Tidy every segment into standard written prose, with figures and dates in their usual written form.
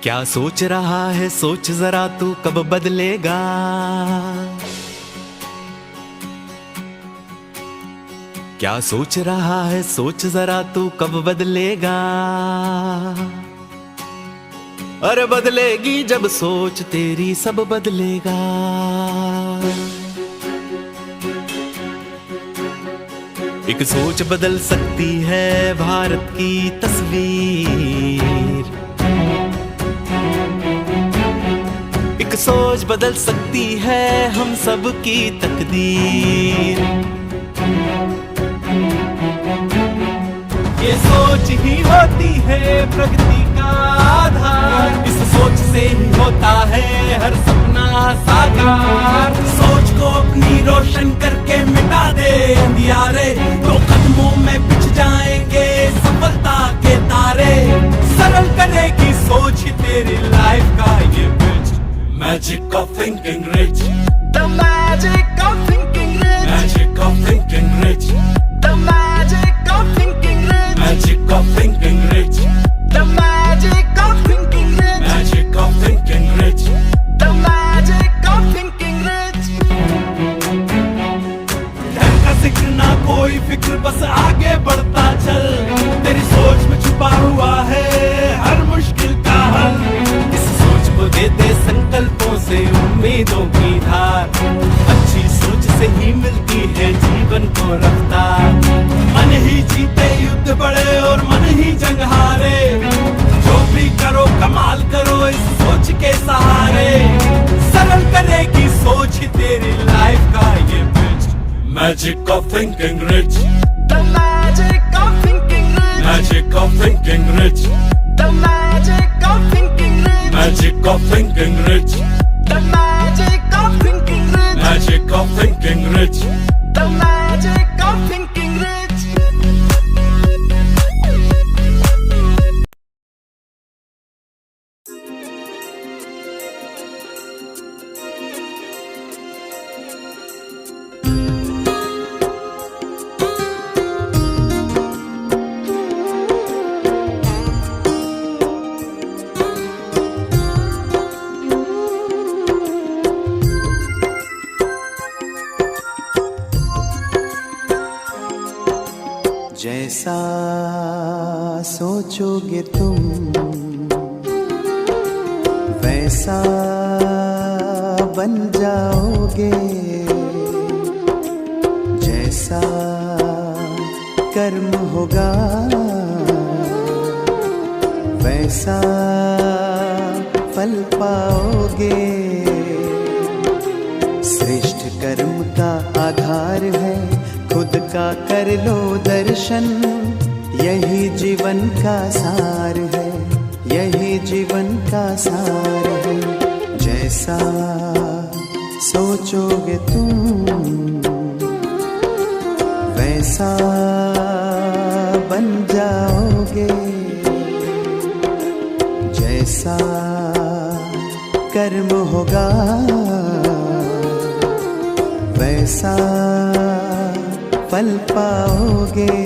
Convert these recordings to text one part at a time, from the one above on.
क्या सोच रहा है सोच जरा तू कब बदलेगा। क्या सोच रहा है सोच जरा तू कब बदलेगा। अरे बदलेगी जब सोच तेरी सब बदलेगा। एक सोच बदल सकती है भारत की तस्वीर। एक सोच बदल सकती है हम सब की तकदीर। ये सोच ही होती है प्रगति का आधार। इस सोच से ही होता है हर सपना साकार। सोच को अपनी रोशन करके मिटा दे अंधियारे। दो कदमों में बिछ जाएंगे सफलता के तारे। सरल करेगी सोच ही तेरी लाइफ का ये bridge. Magic of thinking rich. The magic of thinking rich. Magic of thinking rich. The magic of thinking rich. Magic of thinking rich. The magic of thinking rich. Magic of thinking rich. The magic of thinking rich. धन का जिक्र ना कोई फिक्र बस आगे बढ़ता चल। तेरी सोच में छुपा हुआ है हर मुश्किल का हल। इस सोच को दे दे संकल्पों से उम्मीदों की धार। अच्छी सोच से ही मिलती है जीवन को रफ्तार। मन ही जीते युद्ध बड़े और मन ही जंग हारे। जो भी करो कमाल करो इस सोच के सहारे। सरल करेगी सोच ही तेरी लाइफ का ये bridge. Magic of thinking rich. The magic of thinking rich. Magic of thinking rich. The magic of thinking rich. Magic of thinking rich. The magic of thinking rich. Magic of thinking rich. The magic of thinking rich. जैसा सोचोगे तुम वैसा बन जाओगे। जैसा कर्म होगा वैसा फल पाओगे। श्रेष्ठ कर्म का आधार है खुद का कर लो दर्शन। यही जीवन का सार है यही जीवन का सार है। जैसा सोचोगे तुम वैसा बन जाओगे। जैसा कर्म होगा वैसा फल पाओगे।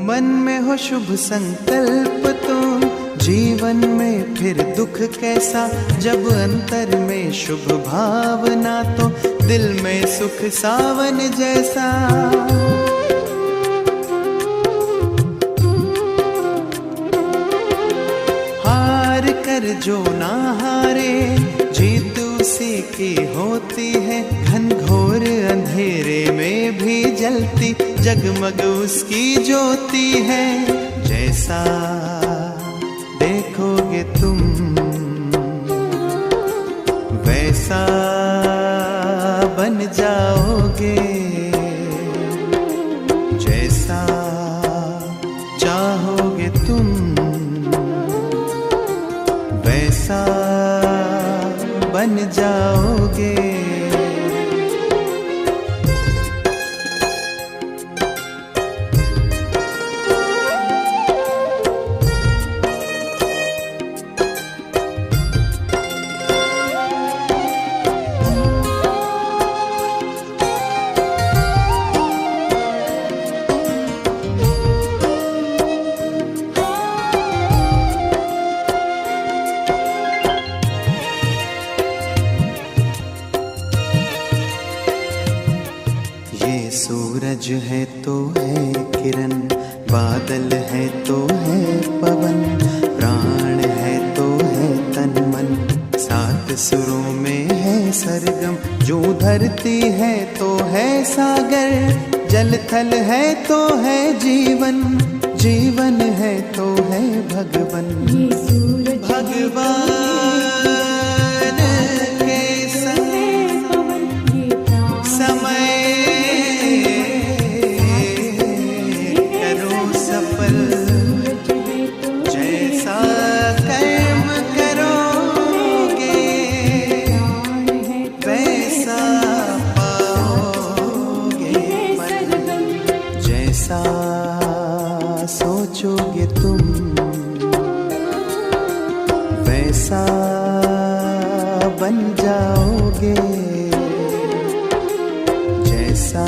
मन में हो शुभ संकल्प तो जीवन में फिर दुख कैसा। जब अंतर में शुभ भावना तो दिल में सुख सावन जैसा। हार कर जो ना हारे जीत उसी की होती है। घनघोर अंधेरे में भी जलती जगमग उसकी ज्योति है। जैसा देखोगे तुम वैसा बन जाओगे, जैसा चाहोगे तुम वैसा बन जाओगे। ये सूरज है तो है किरण, बादल है तो है पवन, प्राण है तो है तन मन, सात सुरों में है सरगम, जो धरती है तो है सागर, जल थल है तो है जीवन, जीवन है तो है भगवन। ये सूरज भगवान के संग समय करो सफल, जैसा कर्म करोगे वैसा पाओगे फल, जैसा सोचोगे तुम वैसा बन जाओगे, जैसा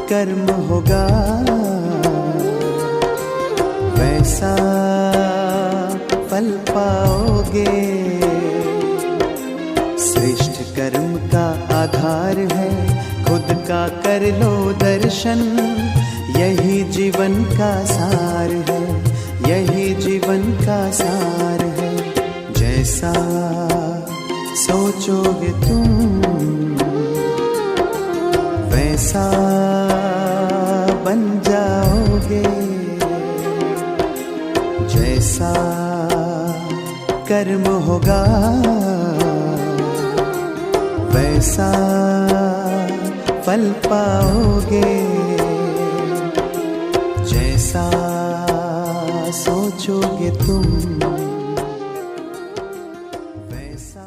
कर्म होगा वैसा फल पाओगे। श्रेष्ठ कर्म का आधार है खुद का कर लो दर्शन, यही जीवन का सार है, यही जीवन का सार है, जैसा सोचोगे तुम वैसा बन जाओगे, जैसा कर्म होगा वैसा फल पाओगे, जैसा सोचोगे तुम वैसा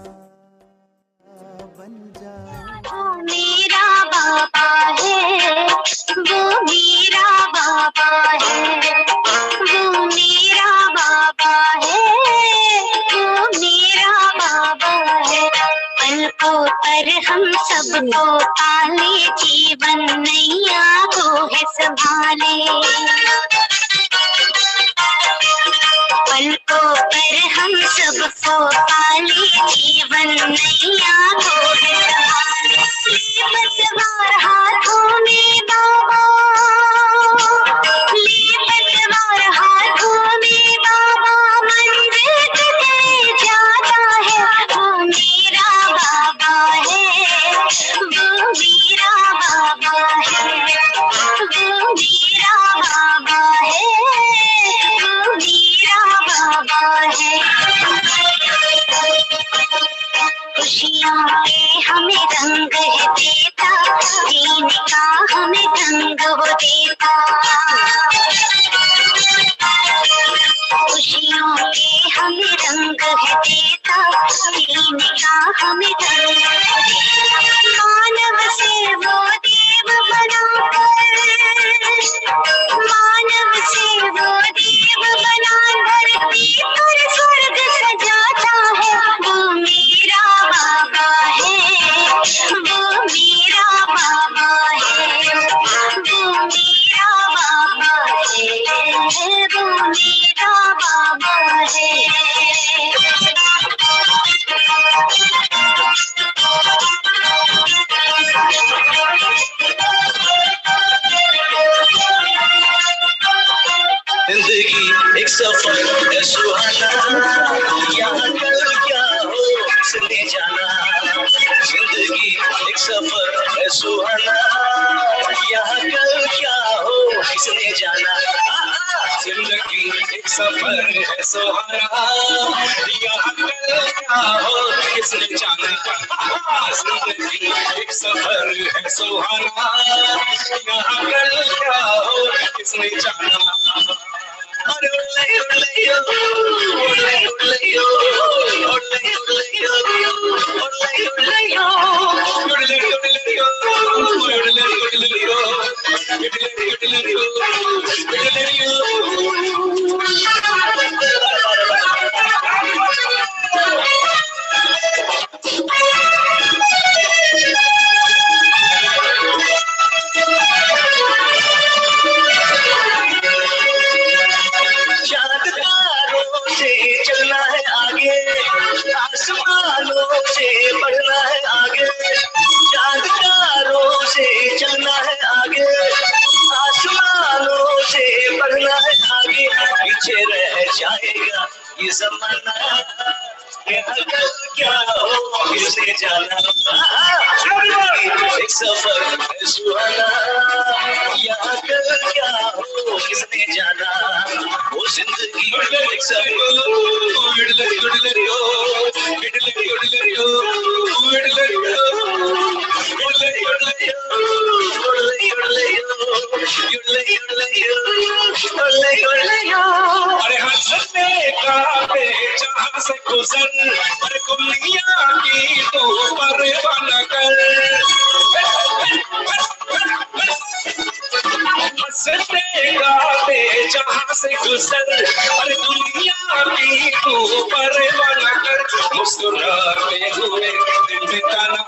बन जाओगे। मेरा बाबा है, वो मेरा बाबा है, वो मेरा बाबा है, वो मेरा बाबा है। पलकों पर हम सबको पाले, जीवन नैया को है संभाले। पलकों पर हम सबको पाले, जीवन नैया को है संभाले। ले पतवार हाथों में बाबा, ले पतवार हाथों में बाबा, मंदिर कितने जाता है, वो मेरा बाबा है, वो मेरा बाबा है, वो मेरा बाबा है, वो मेरा बाबा है। खुशियाँ सफर है सुहाना, यहाँ कल क्या हो किसने जाना। जिंदगी एक सफर है सुहाना, यहाँ कल क्या हो किसने जाना। अरे उड़ले उड़ले यो, उड़ले उड़ले यो, उड़ले उड़ले यो, उड़ले उड़ले यो, उड़ले उड़ले यो, उड़ले उड़ले यो, उड़ले उड़ले यो, उड़ले यो। चाँद तारों से चलना है आगे, आसमानों से बढ़ना है आगे। चाँद तारों से चलना है आगे, आसमानों से बढ़ना है आगे। पीछे रह जाएगा ये जमाना, यहाँ कल क्या हो किसने जाना। एक सफर है सुहाना, यहाँ कल क्या हो किसने जाना। वो जिंदगी एक सफर अरे हंसने का जहाँ से गुजर, अरे दुनिया की तो परवाना कर। हंसने गाते जहाँ से गुजर, अरे दुनिया की तू परवाना कर। मुस्कुराते हुए दिल में ताना,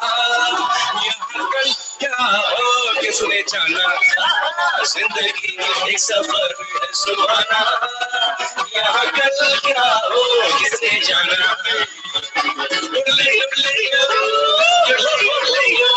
यहाँ कल क्या हो किसने जाना। जिंदगी एक सफर है सुहाना, यहाँ कल क्या हो किसने जाना। उड़ले उड़ले यो, उड़ले उड़ले यो।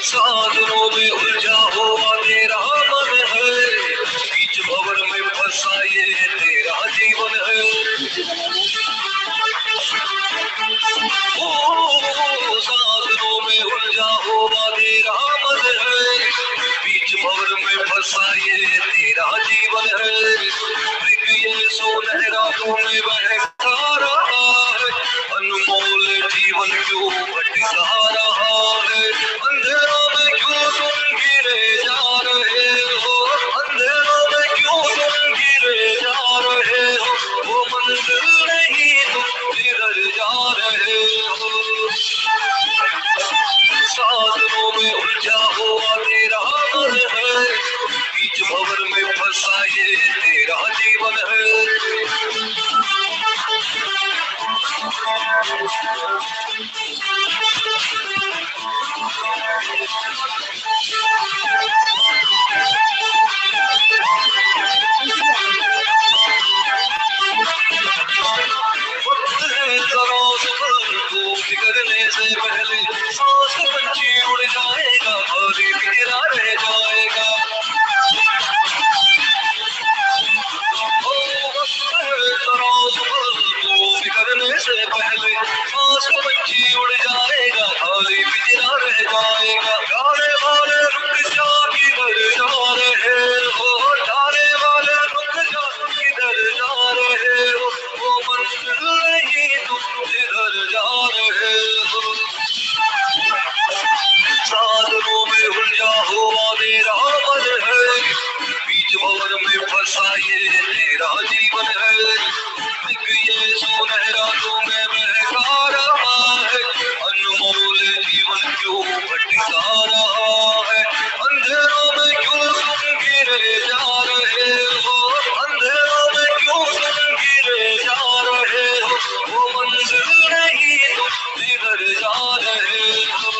साधनों में उलझा हुआ तेरा मन है, बीच भंवर में फंसा ये तेरा जीवन है। ओ साधनों में उलझा हुआ तेरा मन है, बीच भंवर में फंसा ये तेरा जीवन है। ये सुनहरा रातों में बहका रहा है, अनमोल जीवन क्यों भटका रहा है। अंधेरों में क्यों तुम गिरे जा रहे हो, अंधेरों में क्यों तुम गिरे जा रहे हो। वो मंजिल नहीं तुम जिधर जा रहे हो। साधनों में उलझा हुआ तेरा मन है, बीच भंवर में फंसा ये तेरा जीवन है। बिगड़ने से पहले सांस पंछी उड़ जाएगा, खाली बिखरा रह जाएगा। बिगड़ने से पहले सांस पंछी उड़ जाएगा, खाली बिखरा रह जाएगा। जाने वाले रुक जा किधर जा रहे हो, जाने वाले रुक जा किधर जा रहे हो। वो मंजिल नहीं तुम जिधर जा रहे हो। साधनों में उलझा हुआ तेरा मन है, बीच भंवर में फंसा ये तेरा जीवन है। ये सुनहरा तुम्हें बहका रहा है, अनमोल जीवन क्यों भटका रहा है। अंधेरों में क्यों तुम गिरे जा रहे हो, अंधेरों में क्यों तुम गिरे जा रहे हो। वो मंजिल नहीं तुम जिधर जा रहे हो।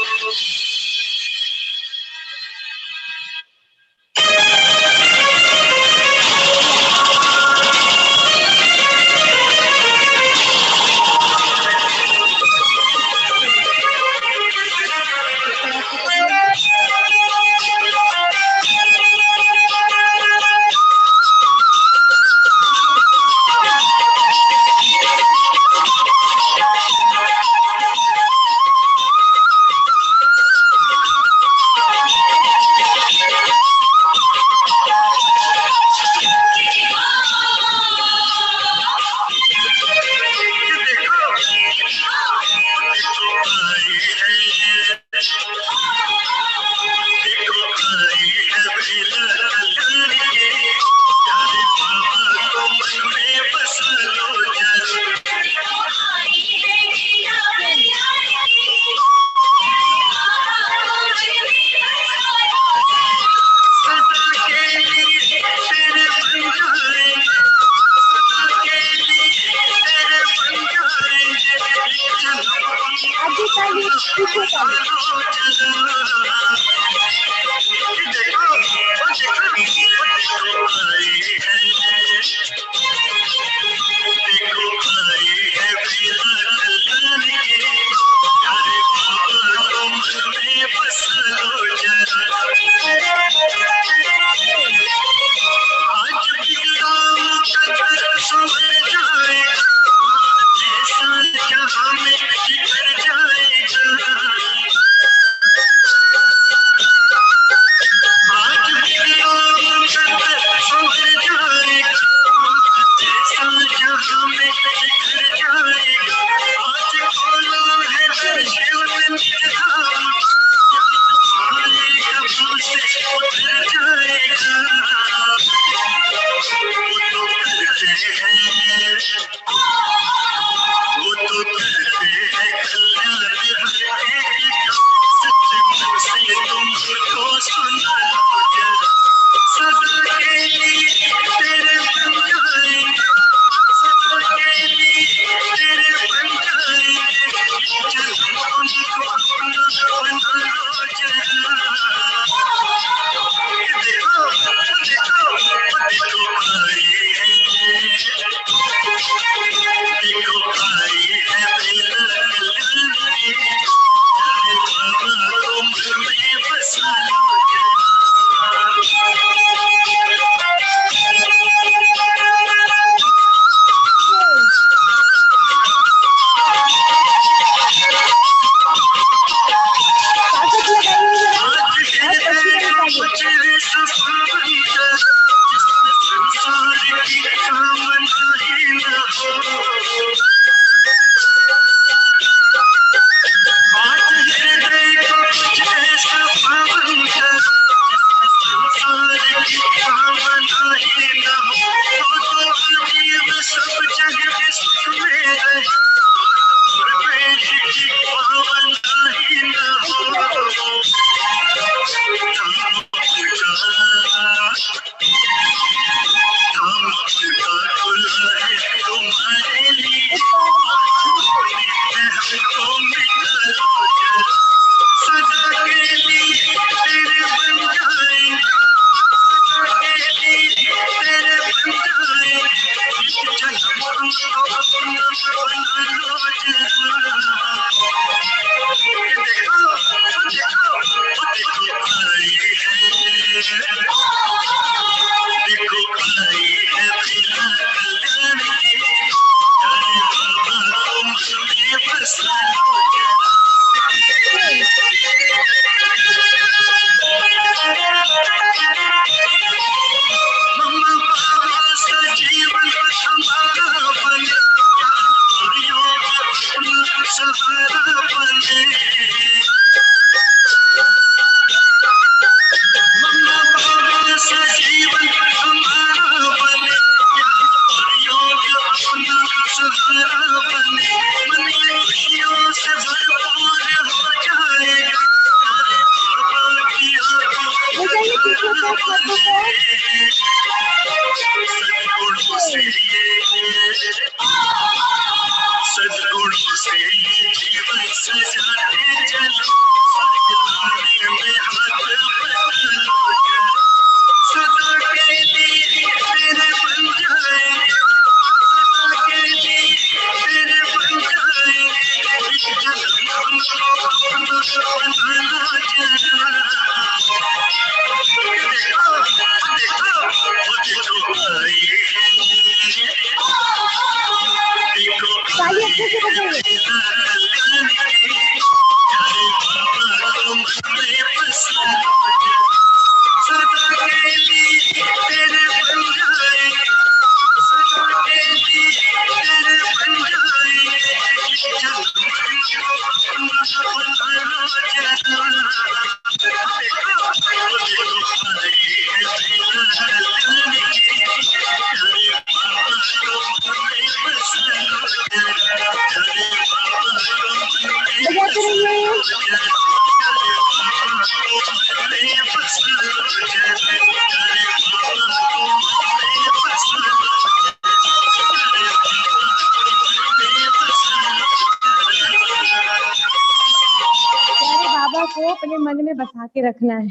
भाव को अपने मन में बसा के रखना है।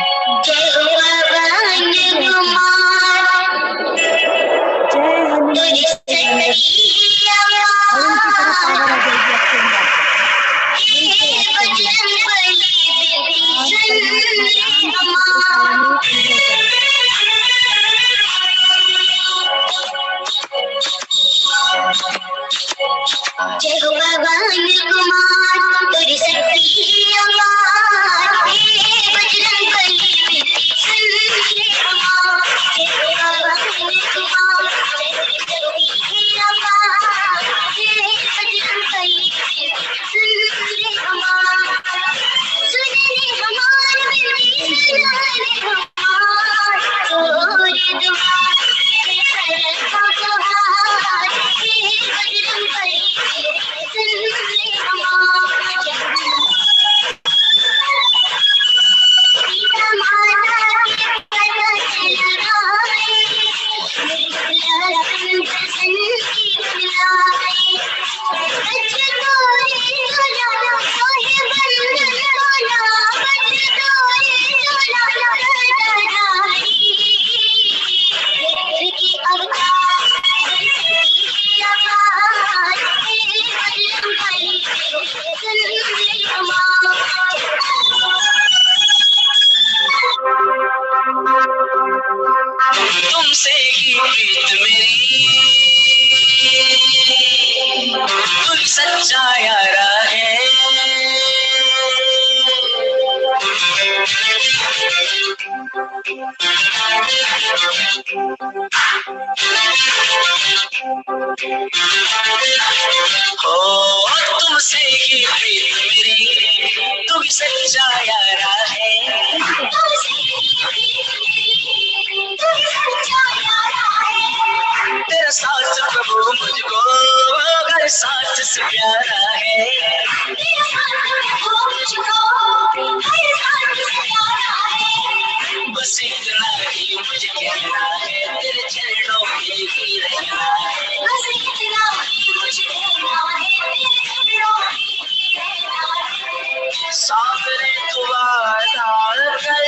जय हनुमान जय हनुमान तुझ और उनकी तरफ पावर आ जाएगी आपके अंदर। जय हो भगवान कुमार तुझ शक्ति अपार, हे बजरंग बली विभीषण हे हनुमान। जय हो भगवान कुमार तुझ शक्ति अपार, हे बजरंग बली विभीषण हे हनुमान। सुन ले हमार विभीषण हे हनुमान, तोरे दुआर हे सरखा गुहार, हे बजरंग बली विभीषण हे हनुमान। सीता माता के पता चल आए, दर्शन की बुलाए। बच तोरे झूला सोहे बंधन वाला, बच तोरे झूला सदाई। की अवतार की अपार, हे बजरंग बली विभीषण हे हनुमान। तुमसे ही प्रीत मेरी तू ही सच्चा यारा है। हो तुमसे ही प्रीत मेरी तू ही सच्चा यारा है। तेरा साथ प्रभु मुझको हर साथ से प्यारा है। बस इतना ही मुझे कहना है, तेरे चरणों में ही रहना है। बस इतना ही मुझे कहना है, तेरे चरणों में ही रहना है। सामने तू वादा कर,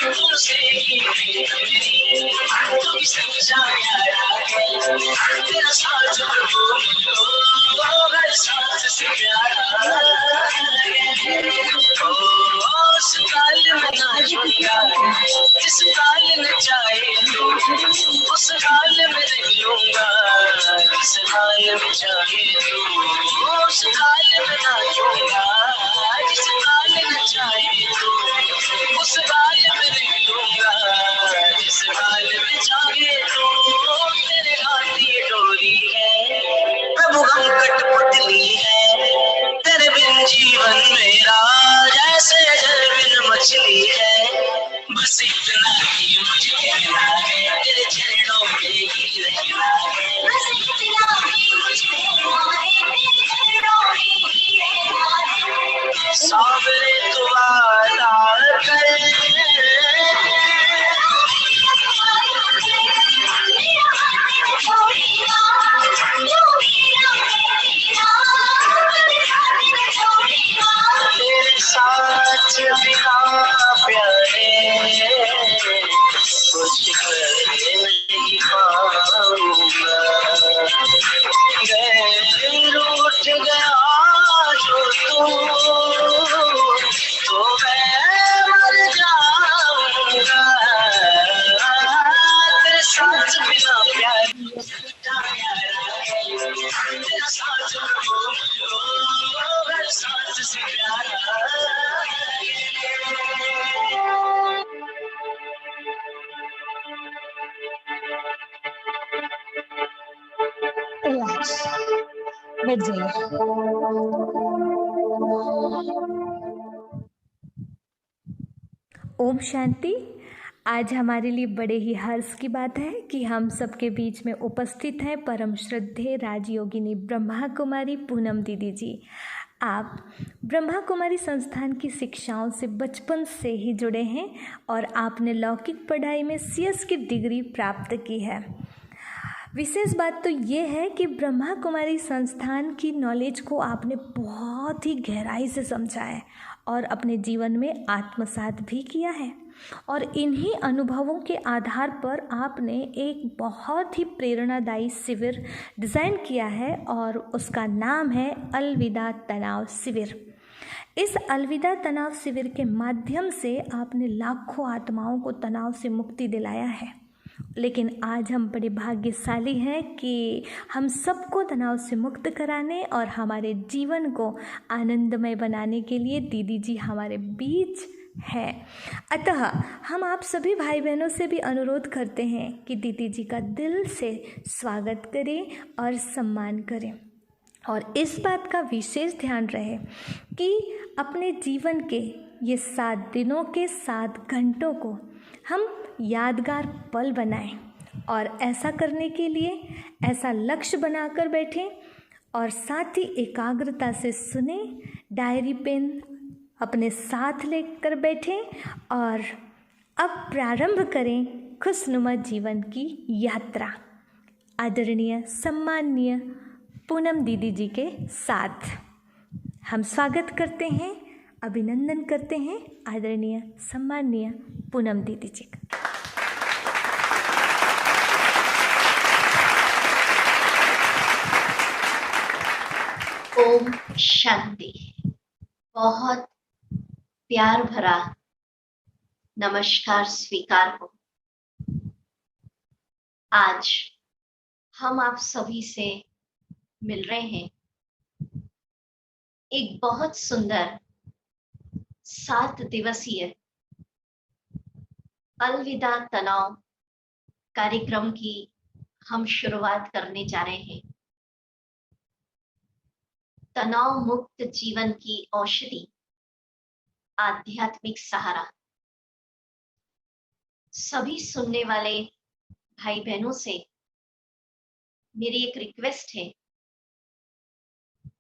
तुमसे ही प्रीत मेरी तू ही सच्चा यारा है। तेरा साथ प्रभु मुझको हर साथ से प्यारा है। उस काल में ना छूटा जिस काल में चाहे तू, उस काल में रह लूंगा जिस काल में चाहे तू। उस काल में ना छूटा जिस काल में चाहे तू, उस काल में रह लूंगा जिस काल में चाहे तू। तेरे हाथ ये डोरी है प्रभु हम कठपुतली है, तेरे बिन जीवन मेरा जैसे जल बिन मछली है। बस इतना ही मुझे कहना है, तेरे चरणों में ही रहना है। बस इतना ही मुझे कहना है, तेरे चरणों में ही रहना है। सामने तू वादा कर, तेरे साथ बिना प्यारे कुछ कर नहीं पाऊंगा। गैर उठ गया जो तो मैं मर जाऊंगा। तेरे साथ बिना प्यारे तेरा साथ हर साथ से प्यारा। रिलैक्स, बैठ जाइए। ओम शांति। आज हमारे लिए बड़े ही हर्ष की बात है कि हम सबके बीच में उपस्थित हैं परम श्रद्धेय राजयोगिनी ब्रह्मा कुमारी पूनम दीदी जी। आप ब्रह्मा कुमारी संस्थान की शिक्षाओं से बचपन से ही जुड़े हैं और आपने लौकिक पढ़ाई में CS की डिग्री प्राप्त की है। विशेष बात तो ये है कि ब्रह्मा कुमारी संस्थान की नॉलेज को आपने बहुत ही गहराई से समझा है और अपने जीवन में आत्मसात भी किया है। और इन्हीं अनुभवों के आधार पर आपने एक बहुत ही प्रेरणादायी शिविर डिज़ाइन किया है और उसका नाम है अलविदा तनाव शिविर। इस अलविदा तनाव शिविर के माध्यम से आपने लाखों आत्माओं को तनाव से मुक्ति दिलाया है। लेकिन आज हम बड़े भाग्यशाली हैं कि हम सबको तनाव से मुक्त कराने और हमारे जीवन को आनंदमय बनाने के लिए दीदी जी हमारे बीच है। अतः हम आप सभी भाई बहनों से भी अनुरोध करते हैं कि दीदी जी का दिल से स्वागत करें और सम्मान करें और इस बात का विशेष ध्यान रहे कि अपने जीवन के ये 7 दिनों के 7 घंटों को हम यादगार पल बनाएं और ऐसा करने के लिए ऐसा लक्ष्य बनाकर बैठें और साथ ही एकाग्रता से सुने, डायरी पेन अपने साथ लेकर बैठें और अब प्रारंभ करें खुशनुमा जीवन की यात्रा आदरणीय सम्माननीय पूनम दीदी जी के साथ। हम स्वागत करते हैं, अभिनंदन करते हैं आदरणीय सम्माननीय पूनम दीदी जी का। ओम शांति। बहुत प्यार भरा नमस्कार स्वीकार हो। आज हम आप सभी से मिल रहे हैं एक बहुत सुंदर 7 दिवसीय अलविदा तनाव कार्यक्रम की हम शुरुआत करने जा रहे हैं। तनाव मुक्त जीवन की औषधि, आध्यात्मिक सहारा। सभी सुनने वाले भाई बहनों से मेरी एक रिक्वेस्ट है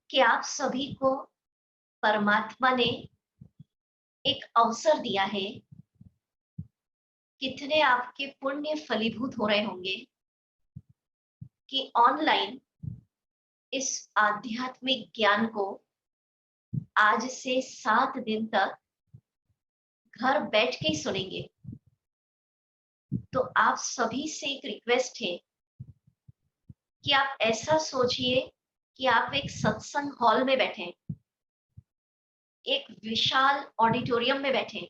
कि आप सभी को परमात्मा ने एक अवसर दिया है। कितने आपके पुण्य फलीभूत हो रहे होंगे कि ऑनलाइन इस आध्यात्मिक ज्ञान को आज से 7 दिन तक घर बैठ के ही सुनेंगे। तो आप सभी से एक रिक्वेस्ट है कि आप ऐसा सोचिए कि आप एक सत्संग हॉल में बैठे, एक विशाल ऑडिटोरियम में बैठे,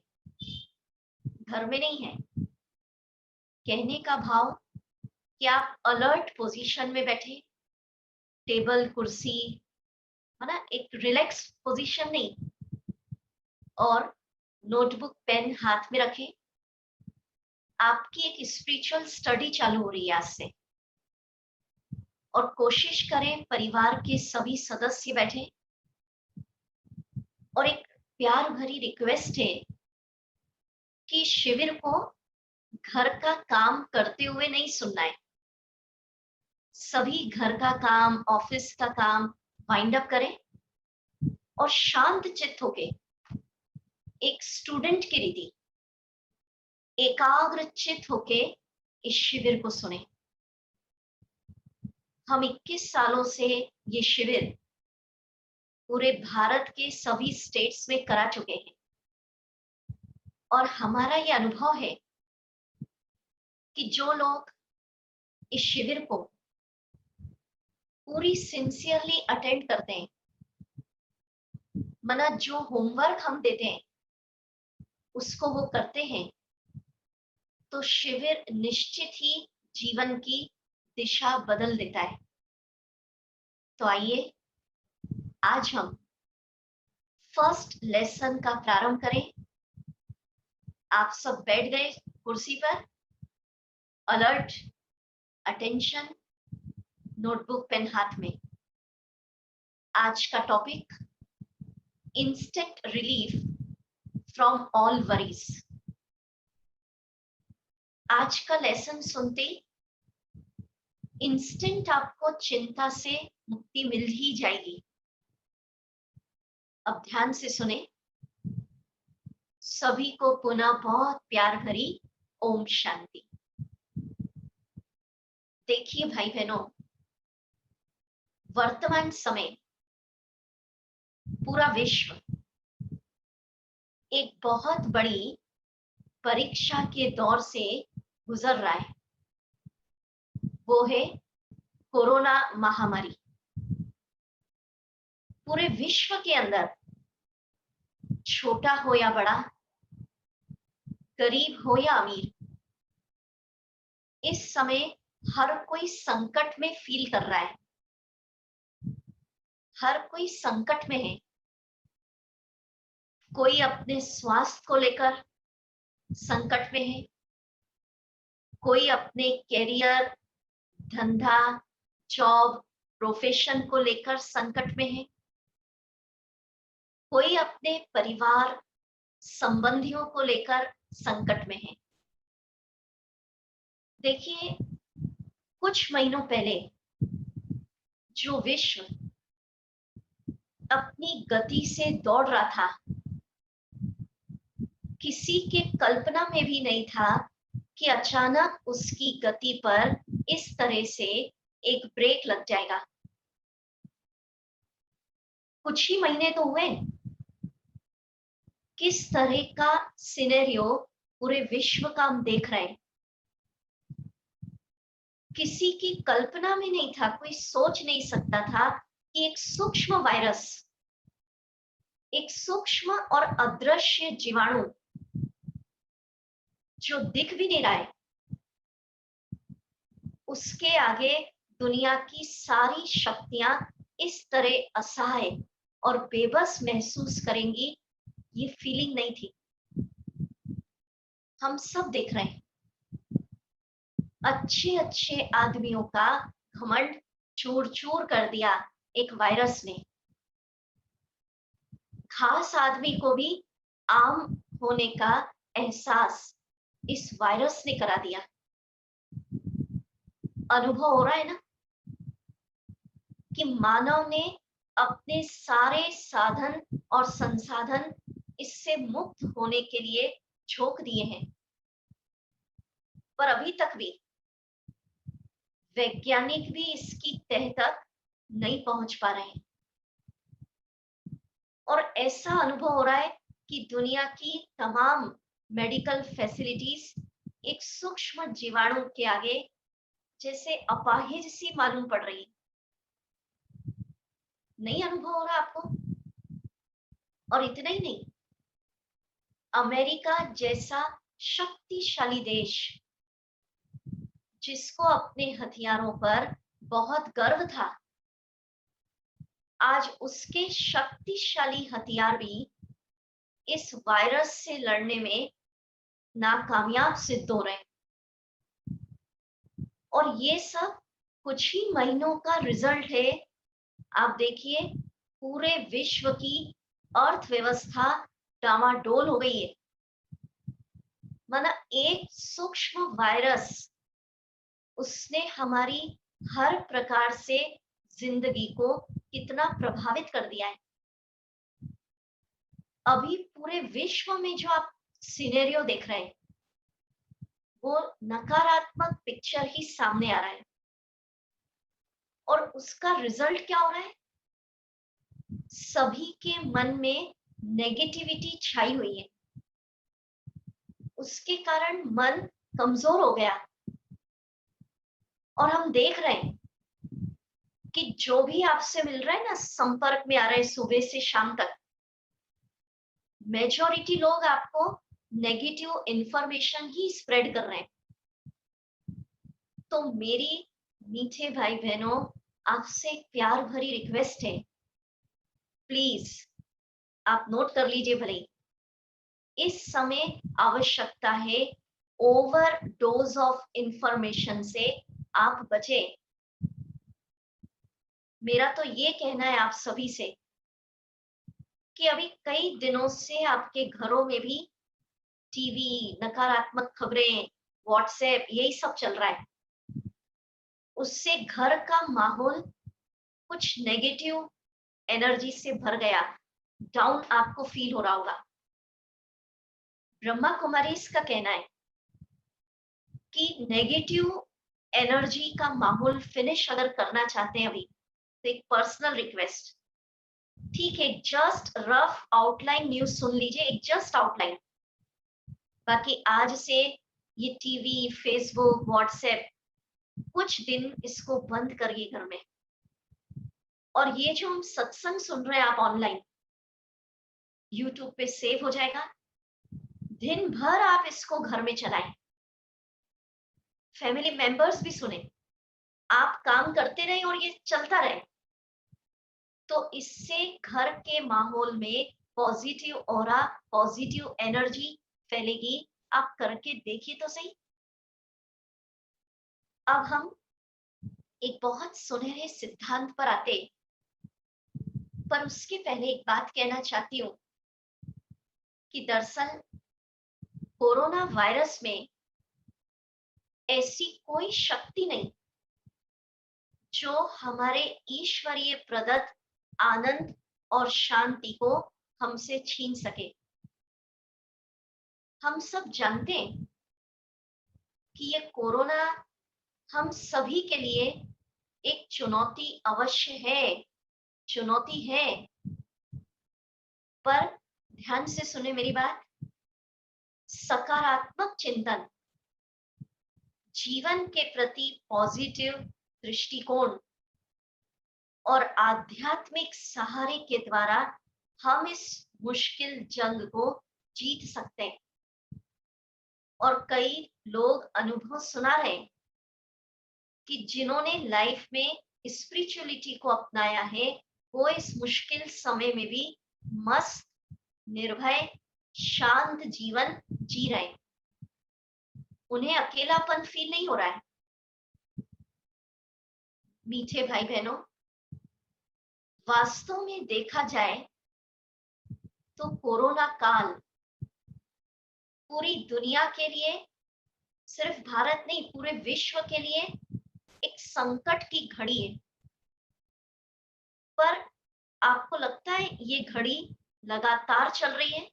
घर में नहीं है। कहने का भाव कि आप अलर्ट पोजीशन में बैठे, टेबल कुर्सी है ना, एक रिलैक्स पोजीशन नहीं, और नोटबुक पेन हाथ में रखें। आपकी एक स्पिरिचुअल स्टडी चालू हो रही है आज से, और कोशिश करें परिवार के सभी सदस्य बैठे। और एक प्यार भरी रिक्वेस्ट है कि शिविर को घर का काम करते हुए नहीं सुनना है। सभी घर का काम, ऑफिस का काम वाइंड अप करें और शांत चित्त होके एक स्टूडेंट की रीति एकाग्र चित्त होके इस शिविर को सुने। हम 21 सालों से ये शिविर पूरे भारत के सभी स्टेट्स में करा चुके हैं, और हमारा ये अनुभव है कि जो लोग इस शिविर को पूरी सिंसियरली अटेंड करते हैं, मना जो होमवर्क हम देते हैं उसको वो करते हैं, तो शिविर निश्चित ही जीवन की दिशा बदल देता है। तो आइए आज हम फर्स्ट लेसन का प्रारंभ करें। आप सब बैठ गए कुर्सी पर, अलर्ट, अटेंशन, नोटबुक पेन हाथ में। आज का topic instant relief from all worries. आज का लेसन सुनते इंस्टेंट आपको चिंता से मुक्ति मिल ही जाएगी। अब ध्यान से सुने। सभी को पुनः बहुत प्यार भरी ओम शांति। देखिए भाई बहनों, वर्तमान समय पूरा विश्व एक बहुत बड़ी परीक्षा के दौर से गुजर रहा है। वो है कोरोना महामारी। पूरे विश्व के अंदर, छोटा हो या बड़ा, गरीब हो या अमीर, इस समय हर कोई संकट में फील कर रहा है। हर कोई संकट में है। कोई अपने स्वास्थ्य को लेकर संकट में है, कोई अपने कैरियर, धंधा, जॉब, प्रोफेशन को लेकर संकट में है, कोई अपने परिवार, संबंधियों को लेकर संकट में है। देखिए, कुछ महीनों पहले जो विश्व अपनी गति से दौड़ रहा था, किसी के कल्पना में भी नहीं था कि अचानक उसकी गति पर इस तरह से एक ब्रेक लग जाएगा। कुछ ही महीने तो हुए, किस तरह का सिनेरियो पूरे विश्व का हम देख रहे हैं। किसी की कल्पना में नहीं था, कोई सोच नहीं सकता था कि एक सूक्ष्म वायरस, एक सूक्ष्म और अदृश्य जीवाणु जो दिख भी नहीं रहा है, उसके आगे दुनिया की सारी शक्तियां इस तरह असहाय और बेबस महसूस करेंगी, ये फीलिंग नहीं थी। हम सब देख रहे हैं, अच्छे अच्छे आदमियों का घमंड चूर चूर कर दिया एक वायरस ने। खास आदमी को भी आम होने का एहसास इस वायरस ने करा दिया। अनुभव हो रहा है ना कि मानव ने अपने सारे साधन और संसाधन इससे मुक्त होने के लिए झोंक दिए हैं, पर अभी तक भी वैज्ञानिक भी इसकी तह तक नहीं पहुंच पा रहे हैं। और ऐसा अनुभव हो रहा है कि दुनिया की तमाम मेडिकल फैसिलिटीज एक सूक्ष्म जीवाणु के आगे जैसे अपाहिज सी मालूम पड़ रही है। नहीं अनुभव हो रहा आपको? और इतना ही नहीं, अमेरिका जैसा शक्तिशाली देश, जिसको अपने हथियारों पर बहुत गर्व था, आज उसके शक्तिशाली हथियार भी इस वायरस से लड़ने में नाकामयाब सिद्ध हो रहे हैं। और ये सब कुछ ही महीनों का रिजल्ट है। आप देखिए, पूरे विश्व की अर्थव्यवस्था डामाडोल हो गई है। माना एक सूक्ष्म वायरस, उसने हमारी हर प्रकार से जिंदगी को कितना प्रभावित कर दिया है। अभी पूरे विश्व में जो आप सिनेरियो देख रहे हैं, वो नकारात्मक पिक्चर ही सामने आ रहा है। और उसका रिजल्ट क्या हो रहा है? सभी के मन में नेगेटिविटी छाई हुई है। उसके कारण मन कमजोर हो गया। और हम देख रहे हैं कि जो भी आपसे मिल रहा है ना, संपर्क में आ रहे हैं सुबह से शाम तक, मेजॉरिटी लोग आपको नेगेटिव इंफॉर्मेशन ही स्प्रेड कर रहे हैं। तो मेरी मीठे भाई बहनों, आपसे एक प्यार भरी रिक्वेस्ट है, प्लीज आप नोट कर लीजिए भले। इस समय आवश्यकता है ओवर डोज ऑफ इंफॉर्मेशन से आप बचे। मेरा तो ये कहना है आप सभी से कि अभी कई दिनों से आपके घरों में भी टीवी, नकारात्मक खबरें, व्हाट्सएप, यही सब चल रहा है। उससे घर का माहौल कुछ नेगेटिव एनर्जी से भर गया। डाउन आपको फील हो रहा होगा। ब्रह्मा कुमारी का कहना है कि नेगेटिव एनर्जी का माहौल फिनिश अगर करना चाहते हैं अभी, तो एक पर्सनल रिक्वेस्ट, ठीक है, जस्ट रफ आउटलाइन न्यूज सुन लीजिए, एक जस्ट आउटलाइन। बाकी आज से ये टीवी, फेसबुक, व्हाट्सएप कुछ दिन इसको बंद करिए घर में। और ये जो हम सत्संग सुन रहे हैं आप ऑनलाइन, यूट्यूब पे सेव हो जाएगा, दिन भर आप इसको घर में चलाएं, फैमिली मेंबर्स भी सुने, आप काम करते रहें और ये चलता रहे, तो इससे घर के माहौल में पॉजिटिव ऑरा, पॉजिटिव एनर्जी फैलेगी। आप करके देखिए तो सही। अब हम एक बहुत सुनहरे सिद्धांत पर आते, पर उसके पहले एक बात कहना चाहती हूँ कि दरअसल कोरोना वायरस में ऐसी कोई शक्ति नहीं जो हमारे ईश्वरीय प्रदत्त आनंद और शांति को हमसे छीन सके। हम सब जानते हैं कि ये कोरोना हम सभी के लिए एक चुनौती अवश्य है, चुनौती है, पर ध्यान से सुने मेरी बात। सकारात्मक चिंतन, जीवन के प्रति पॉजिटिव दृष्टिकोण और आध्यात्मिक सहारे के द्वारा हम इस मुश्किल जंग को जीत सकते हैं। और कई लोग अनुभव सुना रहे हैं कि जिन्होंने लाइफ में स्पिरिचुअलिटी को अपनाया है, वो इस मुश्किल समय में भी मस्त, निर्भय, शांत जीवन जी रहे हैं। उन्हें अकेलापन फील नहीं हो रहा है। मीठे भाई बहनों, वास्तव में देखा जाए तो कोरोना काल पूरी दुनिया के लिए, सिर्फ भारत नहीं पूरे विश्व के लिए एक संकट की घड़ी है। पर आपको लगता है ये घड़ी लगातार चल रही है?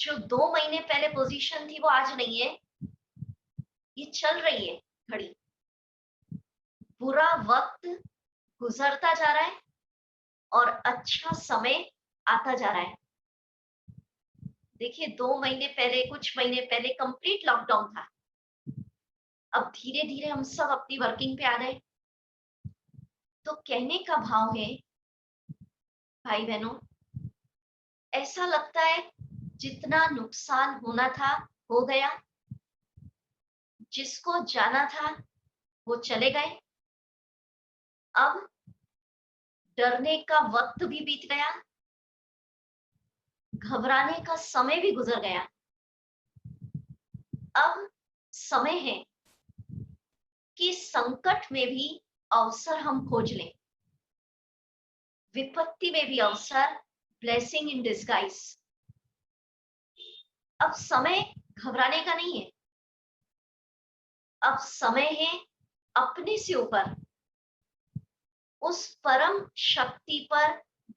जो 2 महीने पहले पोजीशन थी वो आज नहीं है, ये चल रही है घड़ी। बुरा वक्त गुजरता जा रहा है और अच्छा समय आता जा रहा है। देखिए 2 महीने पहले, कुछ महीने पहले कंप्लीट लॉकडाउन था। अब धीरे धीरे हम सब अपनी वर्किंग पे आ गए। तो कहने का भाव है भाई बहनों, ऐसा लगता है जितना नुकसान होना था हो गया, जिसको जाना था वो चले गए। अब डरने का वक्त भी बीत गया, घबराने का समय भी गुजर गया। अब समय है कि संकट में भी अवसर हम खोज लें, विपत्ति में भी अवसर, ब्लेसिंग इन डिस्गाइज। अब समय घबराने का नहीं है, अब समय है अपने से ऊपर उस परम शक्ति पर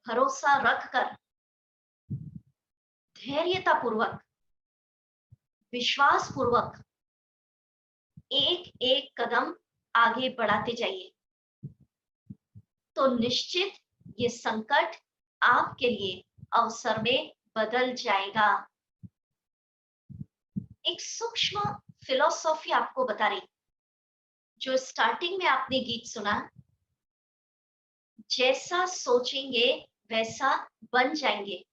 भरोसा रखकर धैर्यता पूर्वक, विश्वास पूर्वक एक एक कदम आगे बढ़ाते जाइए। तो निश्चित ये संकट आपके लिए अवसर में बदल जाएगा। एक सूक्ष्म फिलॉसफी आपको बता रही, जो स्टार्टिंग में आपने गीत सुना, जैसा सोचेंगे वैसा बन जाएंगे।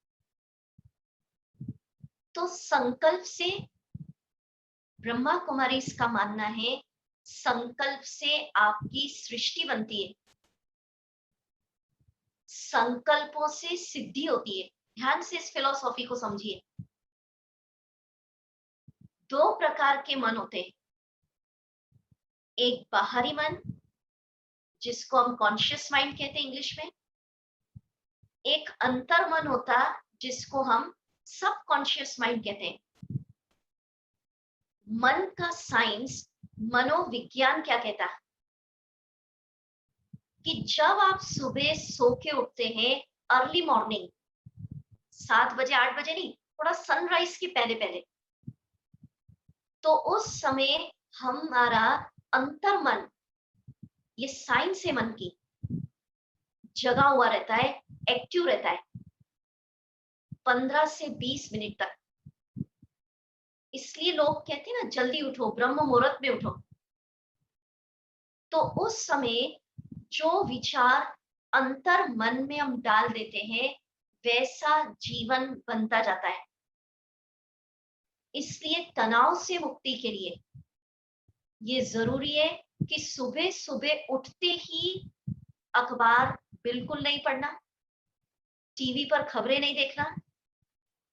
तो संकल्प से, ब्रह्मा कुमारी इसका मानना है, संकल्प से आपकी सृष्टि बनती है, संकल्पों से सिद्धि होती है। ध्यान से इस फिलॉसफी को समझिए। 2 प्रकार के मन होते हैं, एक बाहरी मन जिसको हम कॉन्शियस माइंड कहते हैं इंग्लिश में, एक अंतर मन होता जिसको हम सब कॉन्शियस माइंड कहते हैं। मन का साइंस, मनोविज्ञान क्या कहता है कि जब आप सुबह सो के उठते हैं अर्ली मॉर्निंग, 7 बजे 8 बजे नहीं, थोड़ा सनराइज के पहले पहले, तो उस समय हमारा अंतर मन, ये साइंस है मन की, जगा हुआ रहता है, एक्टिव रहता है 15 से 20 मिनट तक। इसलिए लोग कहते हैं ना, जल्दी उठो, ब्रह्म मुहूर्त में उठो। तो उस समय जो विचार अंतर मन में हम डाल देते हैं, वैसा जीवन बनता जाता है। इसलिए तनाव से मुक्ति के लिए ये जरूरी है कि सुबह सुबह उठते ही अखबार बिल्कुल नहीं पढ़ना, टीवी पर खबरें नहीं देखना,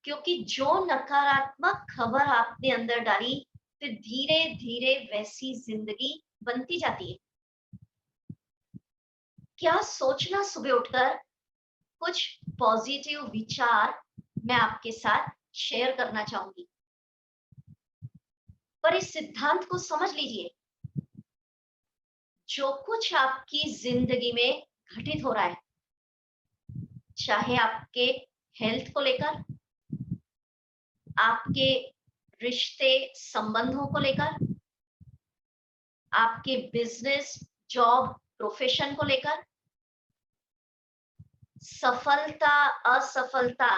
क्योंकि जो नकारात्मक खबर आपने अंदर डाली, फिर धीरे धीरे वैसी जिंदगी बनती जाती है। क्या सोचना सुबह उठकर कुछ पॉजिटिव विचार मैं आपके साथ शेयर करना चाहूंगी, पर इस सिद्धांत को समझ लीजिए। जो कुछ आपकी जिंदगी में घटित हो रहा है, चाहे आपके हेल्थ को लेकर, आपके रिश्ते संबंधों को लेकर, आपके बिजनेस जॉब प्रोफेशन को लेकर, सफलता असफलता,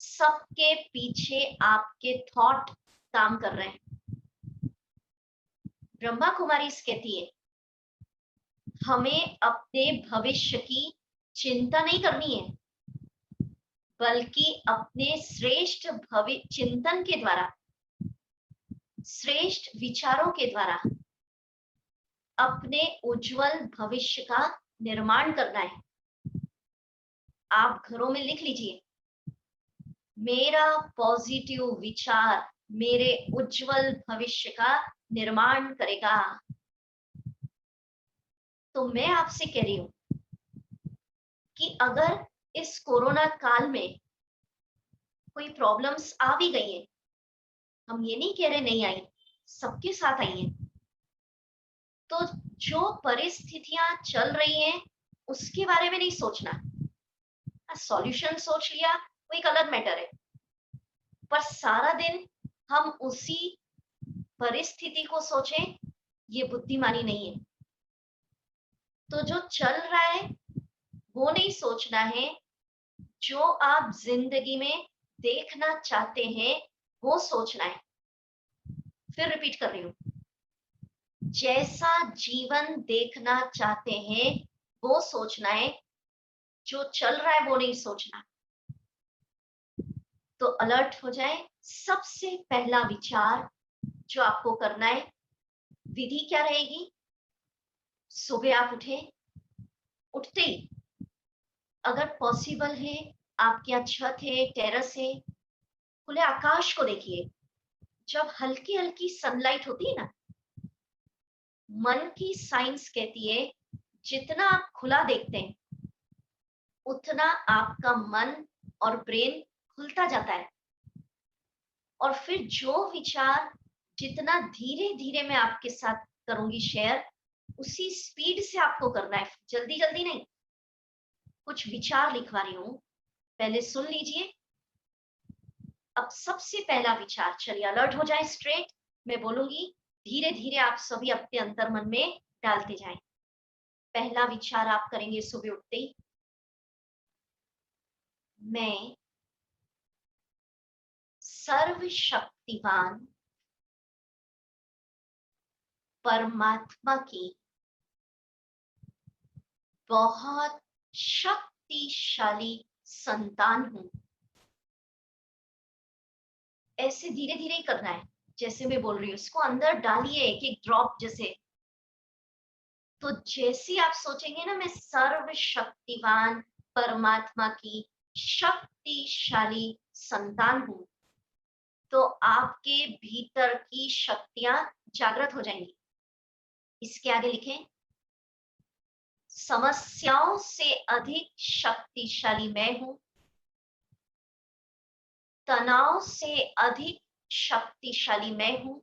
सबके पीछे आपके थॉट काम कर रहे हैं। ब्रह्मा कुमारी कहती है, हमें अपने भविष्य की चिंता नहीं करनी है, बल्कि अपने श्रेष्ठ चिंतन के द्वारा, श्रेष्ठ विचारों के द्वारा अपने उज्जवल भविष्य का निर्माण करना है। आप घरों में लिख लीजिए, मेरा पॉजिटिव विचार मेरे उज्जवल भविष्य का निर्माण करेगा। तो मैं आपसे कह रही हूं कि अगर इस कोरोना काल में कोई प्रॉब्लम्स आ भी गई है, हम ये नहीं कह रहे नहीं आई, सबके साथ आई है, तो जो परिस्थितियां चल रही हैं उसके बारे में नहीं सोचना। सॉल्यूशन सोच लिया वो एक अलग मैटर है, पर सारा दिन हम उसी परिस्थिति को सोचें, ये बुद्धिमानी नहीं है। तो जो चल रहा है वो नहीं सोचना है, जो आप जिंदगी में देखना चाहते हैं वो सोचना है। फिर रिपीट कर रही हूं, जैसा जीवन देखना चाहते हैं वो सोचना है, जो चल रहा है वो नहीं सोचना। तो अलर्ट हो जाए। सबसे पहला विचार जो आपको करना है, विधि क्या रहेगी? सुबह आप उठे, उठते ही अगर पॉसिबल है, आपके यहाँ छत है, टेरेस है, खुले आकाश को देखिए। जब हल्की हल्की सनलाइट होती है ना, मन की साइंस कहती है जितना आप खुला देखते हैं उतना आपका मन और ब्रेन खुलता जाता है। और फिर जो विचार जितना धीरे धीरे मैं आपके साथ करूंगी शेयर, उसी स्पीड से आपको करना है, जल्दी जल्दी नहीं। कुछ विचार लिखवा रही हूं, पहले सुन लीजिए। अब सबसे पहला विचार, चलिए अलर्ट हो जाए स्ट्रेट, मैं बोलूंगी, धीरे धीरे आप सभी अपने अंतर मन में डालते जाएं। पहला विचार आप करेंगे सुबह उठते ही, मैं सर्वशक्तिवान परमात्मा की बहुत शक्तिशाली संतान हूं। ऐसे धीरे धीरे ही करना है, जैसे मैं बोल रही हूँ, इसको अंदर डालिए एक एक ड्रॉप जैसे। तो जैसे आप सोचेंगे ना, मैं सर्वशक्तिवान परमात्मा की शक्तिशाली संतान हूं, तो आपके भीतर की शक्तियां जागृत हो जाएंगी। इसके आगे लिखें, समस्याओं से अधिक शक्तिशाली मैं हूं, तनाव से अधिक शक्तिशाली मैं हूं,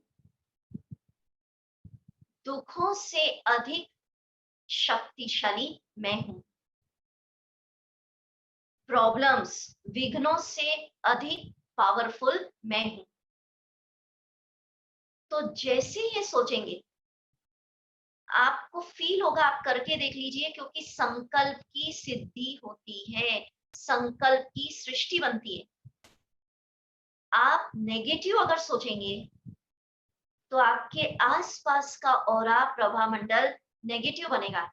दुखों से अधिक शक्तिशाली मैं हूं, प्रॉब्लम्स, विघ्नों से अधिक पावरफुल मैं हूं। तो जैसे ये सोचेंगे आपको फील होगा, आप करके देख लीजिए, क्योंकि संकल्प की सिद्धि होती है, संकल्प की सृष्टि बनती है। आप नेगेटिव अगर सोचेंगे तो आपके आसपास का ऑरा, प्रभामंडल नेगेटिव बनेगा।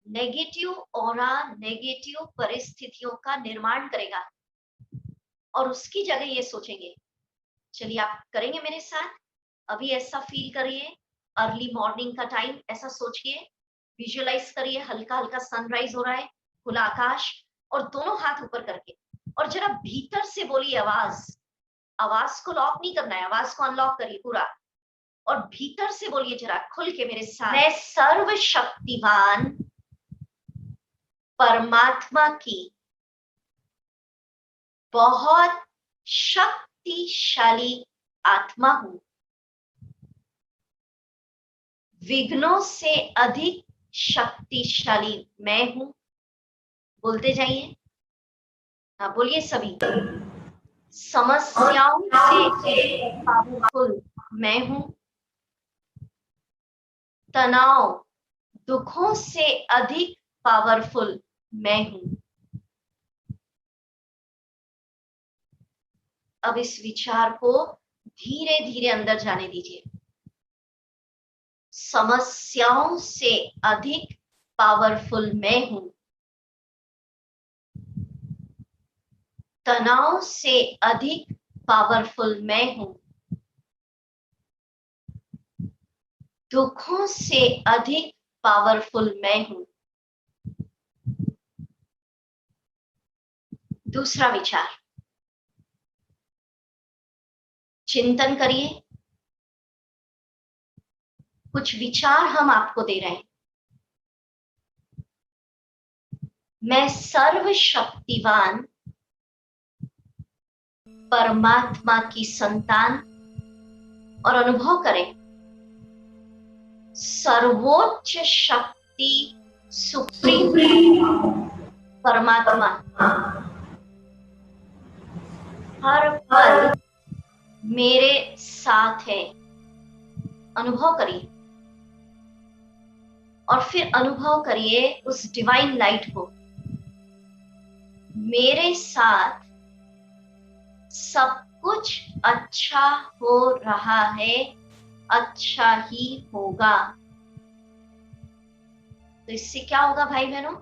नेगेटिव ऑरा नेगेटिव परिस्थितियों का निर्माण करेगा। और उसकी जगह ये सोचेंगे, चलिए आप करेंगे मेरे साथ, अभी ऐसा फील करिए, अर्ली मॉर्निंग का टाइम ऐसा सोचिए, विजुअलाइज करिए, हल्का हल्का सनराइज हो रहा है, खुला आकाश, और दोनों हाथ ऊपर करके, और जरा भीतर से बोलिए आवाज, आवाज को लॉक नहीं करना है, आवाज को अनलॉक करिए पूरा, और भीतर से बोलिए जरा खुल के मेरे साथ, मैं सर्वशक्तिवान परमात्मा की बहुत शक्तिशाली आत्मा हूं। विघ्नों से अधिक शक्तिशाली मैं हूं। बोलते जाइए, हाँ बोलिए सभी। समस्याओं से पावरफुल मैं हूं। तनाव, दुखों से अधिक पावरफुल मैं हूं। अब इस विचार को धीरे धीरे अंदर जाने दीजिए। समस्याओं से अधिक पावरफुल मैं हूं। तनाव से अधिक पावरफुल मैं हूं। दुखों से अधिक पावरफुल मैं हूं। दूसरा विचार, चिंतन करिए। कुछ विचार हम आपको दे रहे हैं। मैं सर्वशक्तिवान परमात्मा की संतान, और अनुभव करें सर्वोच्च शक्ति सुप्रीम परमात्मा हर पल मेरे साथ है। अनुभव करिए, और फिर अनुभव करिए उस डिवाइन लाइट को। मेरे साथ सब कुछ अच्छा हो रहा है, अच्छा ही होगा। तो इससे क्या होगा भाई बहनों?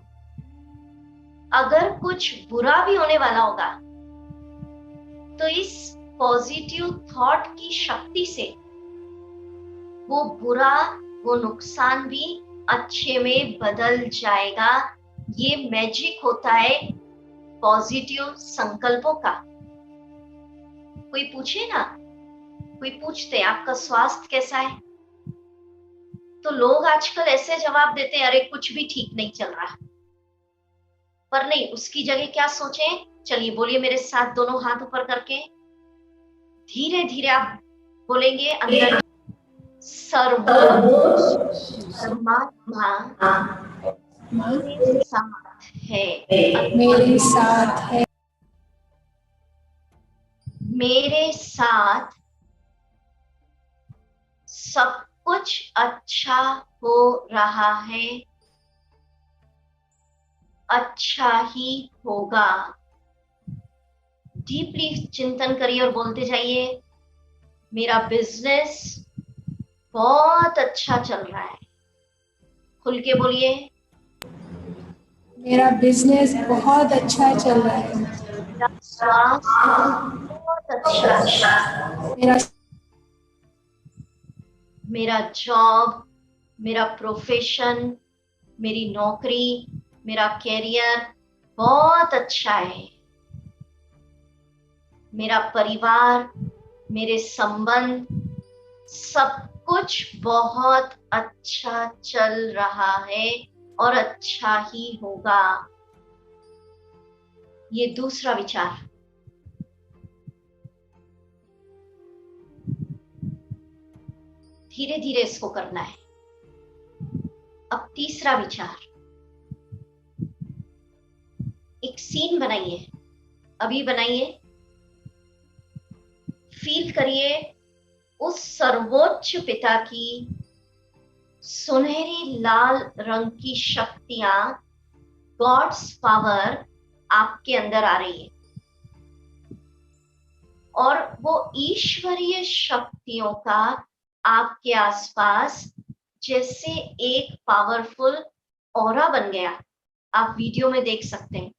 अगर कुछ बुरा भी होने वाला होगा तो इस पॉजिटिव थॉट की शक्ति से वो बुरा, वो नुकसान भी अच्छे में बदल जाएगा। ये मैजिक होता है पॉजिटिव संकल्पों का। कोई पूछे ना, कोई पूछते आपका स्वास्थ्य कैसा है, तो लोग आजकल ऐसे जवाब देते हैं, अरे कुछ भी ठीक नहीं चल रहा। पर नहीं, उसकी जगह क्या सोचें? चलिए बोलिए मेरे साथ, दोनों हाथ ऊपर करके धीरे धीरे आप बोलेंगे अंदर, सर्वोच्च परमात्मा मेरे साथ है, मेरे साथ है, मेरे साथ सब कुछ अच्छा हो रहा है, अच्छा ही होगा। डीपली चिंतन करिए और बोलते जाइए, मेरा बिजनेस बहुत अच्छा चल रहा है। खुल के बोलिए, मेरा बिजनेस बहुत अच्छा चल रहा है, मेरा स्वास्थ्य बहुत अच्छा है, मेरा जॉब, मेरा प्रोफेशन, मेरी नौकरी, मेरा कैरियर बहुत अच्छा है, मेरा परिवार, मेरे संबंध, सब कुछ बहुत अच्छा चल रहा है और अच्छा ही होगा। ये दूसरा विचार। धीरे धीरे इसको करना है। अब तीसरा विचार, एक सीन बनाइए, अभी बनाइए, फील करिए उस सर्वोच्च पिता की सुनहरी लाल रंग की शक्तियां, गॉड्स पावर आपके अंदर आ रही है और वो ईश्वरीय शक्तियों का आपके आसपास जैसे एक पावरफुल ऑरा बन गया। आप वीडियो में देख सकते हैं।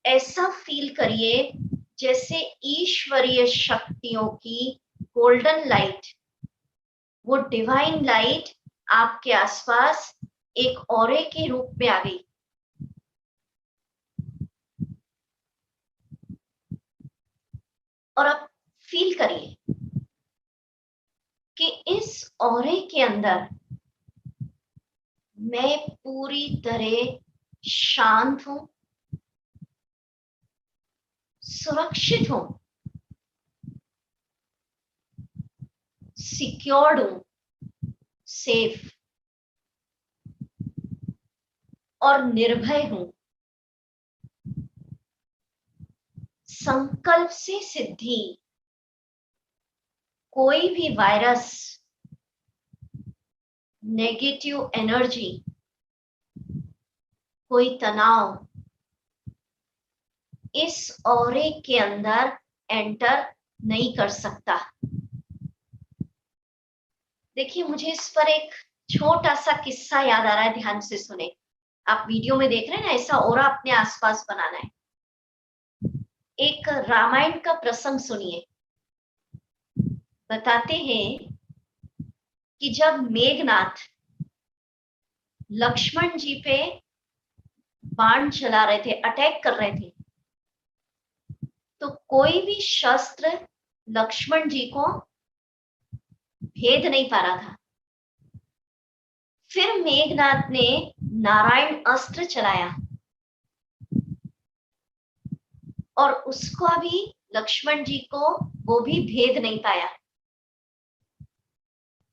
ऐसा फील करिए जैसे ईश्वरीय शक्तियों की गोल्डन लाइट, वो डिवाइन लाइट आपके आसपास एक ऑरे के रूप में आ गई। और अब फील करिए कि इस ऑरे के अंदर मैं पूरी तरह शांत हूं, सुरक्षित हूं, सिक्योर्ड हूं, सेफ और निर्भय हूं। संकल्प से सिद्धि, कोई भी वायरस, नेगेटिव एनर्जी, कोई तनाव इस ऑरे के अंदर एंटर नहीं कर सकता। देखिए, मुझे इस पर एक छोटा सा किस्सा याद आ रहा है, ध्यान से सुने। आप वीडियो में देख रहे हैं ना, ऐसा ऑरा अपने आसपास बनाना है। एक रामायण का प्रसंग सुनिए। बताते हैं कि जब मेघनाथ लक्ष्मण जी पे बाण चला रहे थे, अटैक कर रहे थे, तो कोई भी शस्त्र लक्ष्मण जी को भेद नहीं पा रहा था। फिर मेघनाथ ने नारायण अस्त्र चलाया और उसको भी लक्ष्मण जी को वो भी भेद नहीं पाया।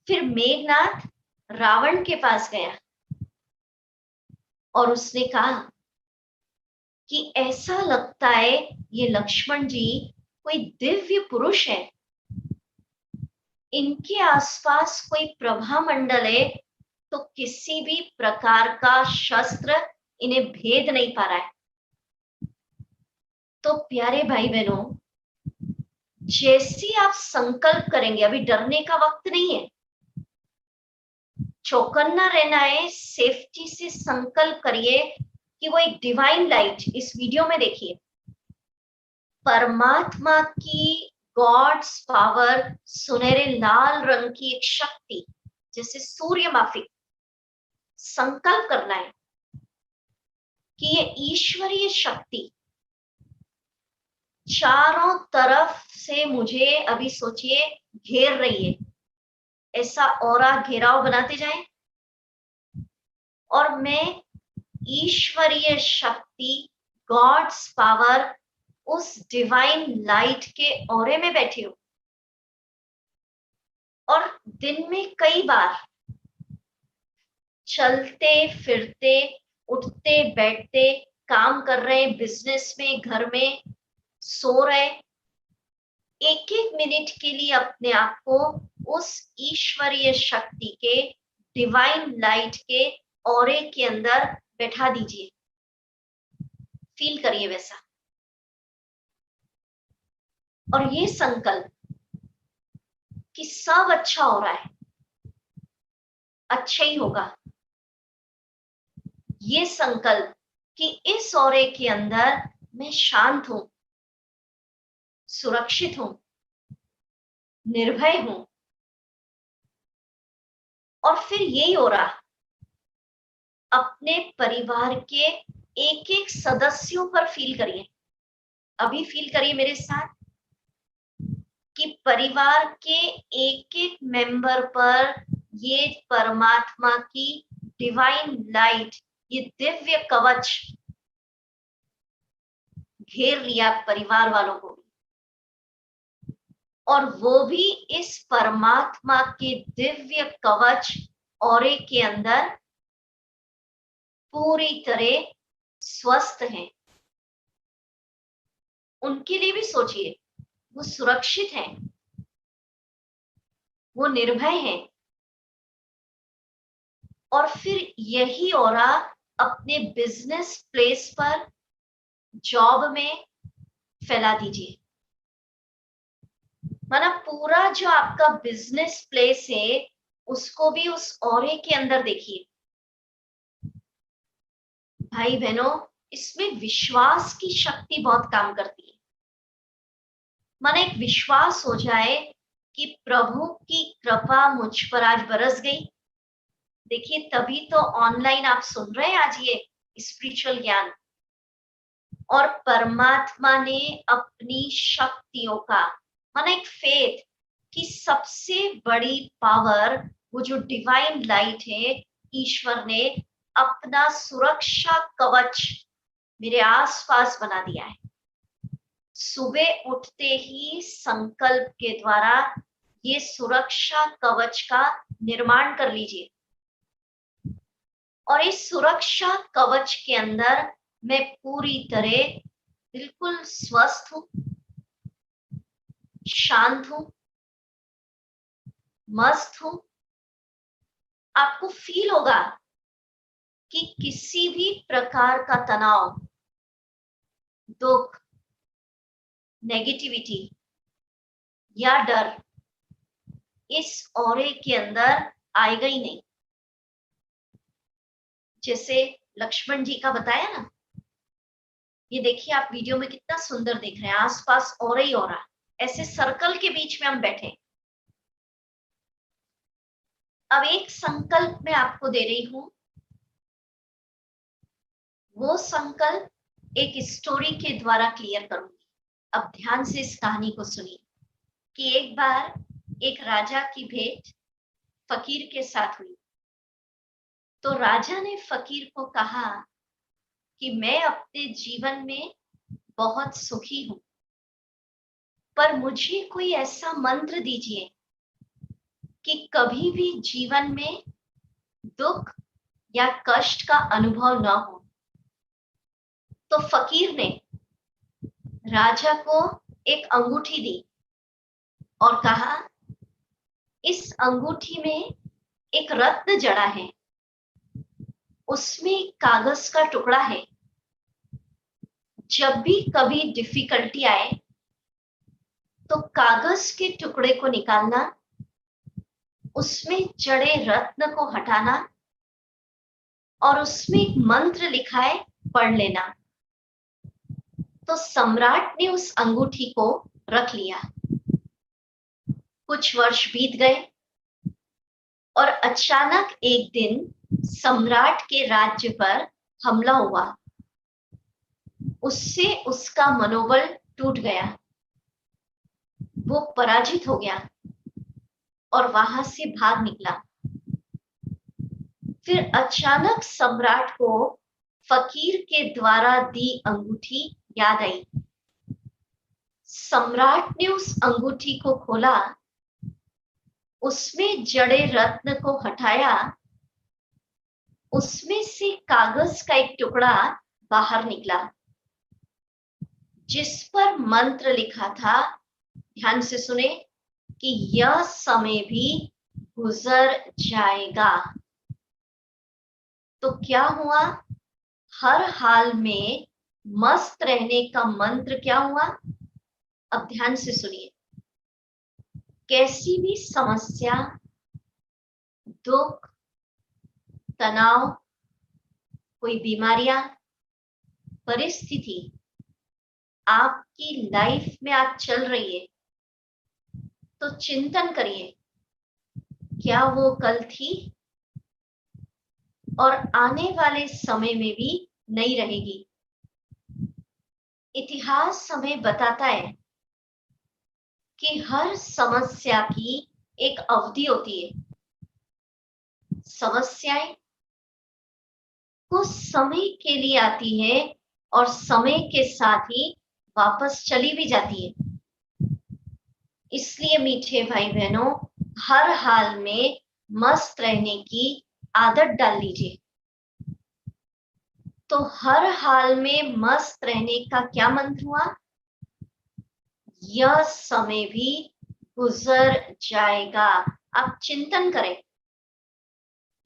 फिर मेघनाथ रावण के पास गया और उसने कहा कि ऐसा लगता है ये लक्ष्मण जी कोई दिव्य पुरुष है, इनके आसपास कोई प्रभा मंडल है, तो किसी भी प्रकार का शस्त्र इन्हें भेद नहीं पा रहा है। तो प्यारे भाई बहनों, जैसे आप संकल्प करेंगे, अभी डरने का वक्त नहीं है, चौकन्ना रहना है, सेफ्टी से संकल्प करिए कि वो एक डिवाइन लाइट, इस वीडियो में देखिए, परमात्मा की गॉड्स पावर, सुनहरे लाल रंग की एक शक्ति जैसे सूर्य माफिक, संकल्प करना है कि ये ईश्वरीय शक्ति चारों तरफ से मुझे अभी सोचिए घेर रही है। ऐसा ऑरा घेराव बनाते जाएं और मैं ईश्वरीय शक्ति, गॉड्स पावर, उस डिवाइन लाइट के ऑरे में बैठी हूं। और दिन में कई बार चलते फिरते, उठते बैठते, काम कर रहे हैं, बिजनेस में, घर में, सो रहे, एक एक मिनट के लिए अपने आप को उस ईश्वरीय शक्ति के, डिवाइन लाइट के ऑरे के अंदर बैठा दीजिए। फील करिए वैसा। और ये संकल्प कि सब अच्छा हो रहा है, अच्छा ही होगा। ये संकल्प कि इस ऑरे के अंदर मैं शांत हूं, सुरक्षित हूं, निर्भय हूं। और फिर यही हो रहा, अपने परिवार के एक एक सदस्यों पर फील करिए। अभी फील करिए मेरे साथ कि परिवार के एक एक मेंबर पर ये परमात्मा की डिवाइन लाइट, ये दिव्य कवच घेर लिया परिवार वालों को, और वो भी इस परमात्मा के दिव्य कवच ऑरे के अंदर पूरी तरह स्वस्थ हैं, उनके लिए भी सोचिए, वो सुरक्षित हैं, वो निर्भय हैं। और फिर यही ऑरा अपने बिजनेस प्लेस पर, जॉब में फैला दीजिए। माना पूरा जो आपका बिजनेस प्लेस है उसको भी उस ऑरे के अंदर देखिए। भाई बहनों, इसमें विश्वास की शक्ति बहुत काम करती है। माना एक विश्वास हो जाए कि प्रभु की कृपा मुझ पर आज बरस गई। देखिए, तभी तो ऑनलाइन आप सुन रहे हैं आज ये स्पिरिचुअल ज्ञान। और परमात्मा ने अपनी शक्तियों का, माना एक फेथ की सबसे बड़ी पावर, वो जो डिवाइन लाइट है, ईश्वर ने अपना सुरक्षा कवच मेरे आसपास बना दिया है। सुबह उठते ही संकल्प के द्वारा ये सुरक्षा कवच का निर्माण कर लीजिए। और इस सुरक्षा कवच के अंदर मैं पूरी तरह बिल्कुल स्वस्थ हूं, शांत हूं, मस्त हूं। आपको फील होगा कि किसी भी प्रकार का तनाव, दुख, नेगेटिविटी या डर इस ऑरे के अंदर आएगा ही नहीं। जैसे लक्ष्मण जी का बताया ना, ये देखिए आप वीडियो में कितना सुंदर देख रहे हैं, आसपास ऑरा ही ऑरा, ऐसे सर्कल के बीच में हम बैठे। अब एक संकल्प मैं आपको दे रही हूं, वो संकल्प एक स्टोरी के द्वारा क्लियर करूंगी। अब ध्यान से इस कहानी को सुनिए कि एक बार एक राजा की भेंट फकीर के साथ हुई। तो राजा ने फकीर को कहा कि मैं अपने जीवन में बहुत सुखी हूं, पर मुझे कोई ऐसा मंत्र दीजिए कि कभी भी जीवन में दुख या कष्ट का अनुभव न हो। तो फकीर ने राजा को एक अंगूठी दी और कहा, इस अंगूठी में एक रत्न जड़ा है, उसमें कागज का टुकड़ा है। जब भी कभी डिफिकल्टी आए तो कागज के टुकड़े को निकालना, उसमें जड़े रत्न को हटाना और उसमें एक मंत्र लिखा है, पढ़ लेना। तो सम्राट ने उस अंगूठी को रख लिया। कुछ वर्ष बीत गए और अचानक एक दिन सम्राट के राज्य पर हमला हुआ। उससे उसका मनोबल टूट गया, वो पराजित हो गया और वहां से भाग निकला। फिर अचानक सम्राट को फकीर के द्वारा दी अंगूठी याद आई। सम्राट ने उस अंगूठी को खोला, उसमें जड़े रत्न को हटाया, उसमें से कागज का एक टुकड़ा बाहर निकला जिस पर मंत्र लिखा था। ध्यान से सुने कि यह समय भी गुजर जाएगा। तो क्या हुआ? हर हाल में मस्त रहने का मंत्र क्या हुआ? अब ध्यान से सुनिए। कैसी भी समस्या, दुख, तनाव, कोई बीमारियां, परिस्थिति आपकी लाइफ में आज चल रही है, तो चिंतन करिए, क्या वो कल थी और आने वाले समय में भी नहीं रहेगी। इतिहास हमें बताता है कि हर समस्या की एक अवधि होती है। समस्याएं कुछ समय के लिए आती है और समय के साथ ही वापस चली भी जाती है। इसलिए मीठे भाई बहनों, हर हाल में मस्त रहने की आदत डाल लीजिए। तो हर हाल में मस्त रहने का क्या मंत्र हुआ? यह समय भी गुजर जाएगा। आप चिंतन करें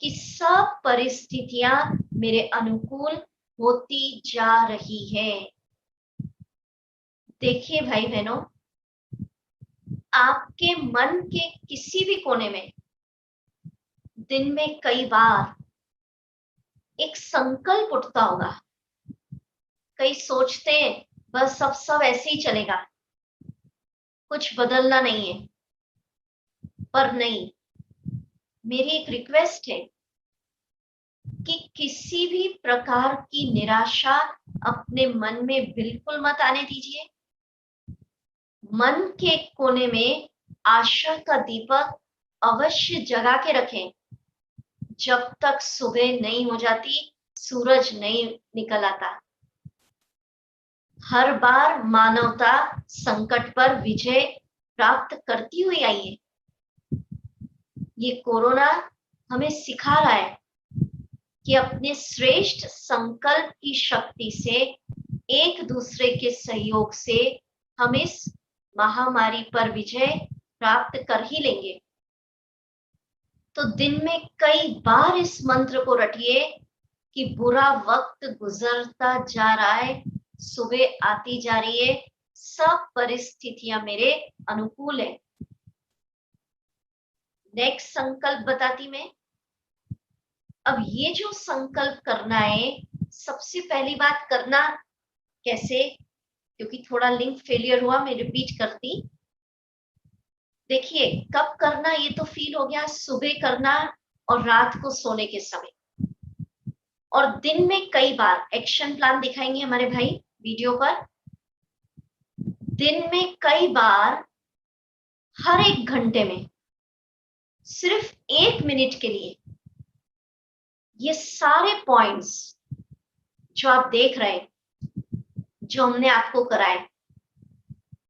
कि सब परिस्थितियां मेरे अनुकूल होती जा रही है। देखिए भाई बहनों, आपके मन के किसी भी कोने में दिन में कई बार एक संकल्प उठता होगा। कई सोचते हैं बस अब सब ऐसे ही चलेगा, कुछ बदलना नहीं है। पर नहीं, मेरी एक रिक्वेस्ट है कि किसी भी प्रकार की निराशा अपने मन में बिल्कुल मत आने दीजिए। मन के कोने में आशा का दीपक अवश्य जगा के रखें। जब तक सुबह नहीं हो जाती, सूरज नहीं निकल आता। हर बार मानवता संकट पर विजय प्राप्त करती हुई आई है। ये कोरोना हमें सिखा रहा है कि अपने श्रेष्ठ संकल्प की शक्ति से, एक दूसरे के सहयोग से हम इस महामारी पर विजय प्राप्त कर ही लेंगे। तो दिन में कई बार इस मंत्र को रटिए कि बुरा वक्त गुजरता जा रहा है, सुबह आती जा रही है, सब परिस्थितियां मेरे अनुकूल है। नेक्स्ट संकल्प बताती मैं। अब ये जो संकल्प करना है, सबसे पहली बात करना कैसे, क्योंकि थोड़ा लिंक फेलियर हुआ, मैं रिपीट करती। देखिए, कब करना ये तो फील हो गया, सुबह करना और रात को सोने के समय। और दिन में कई बार एक्शन प्लान दिखाएंगे हमारे भाई वीडियो पर। दिन में कई बार, हर एक घंटे में सिर्फ 1 मिनट के लिए ये सारे पॉइंट्स जो आप देख रहे हैं, जो हमने आपको कराए,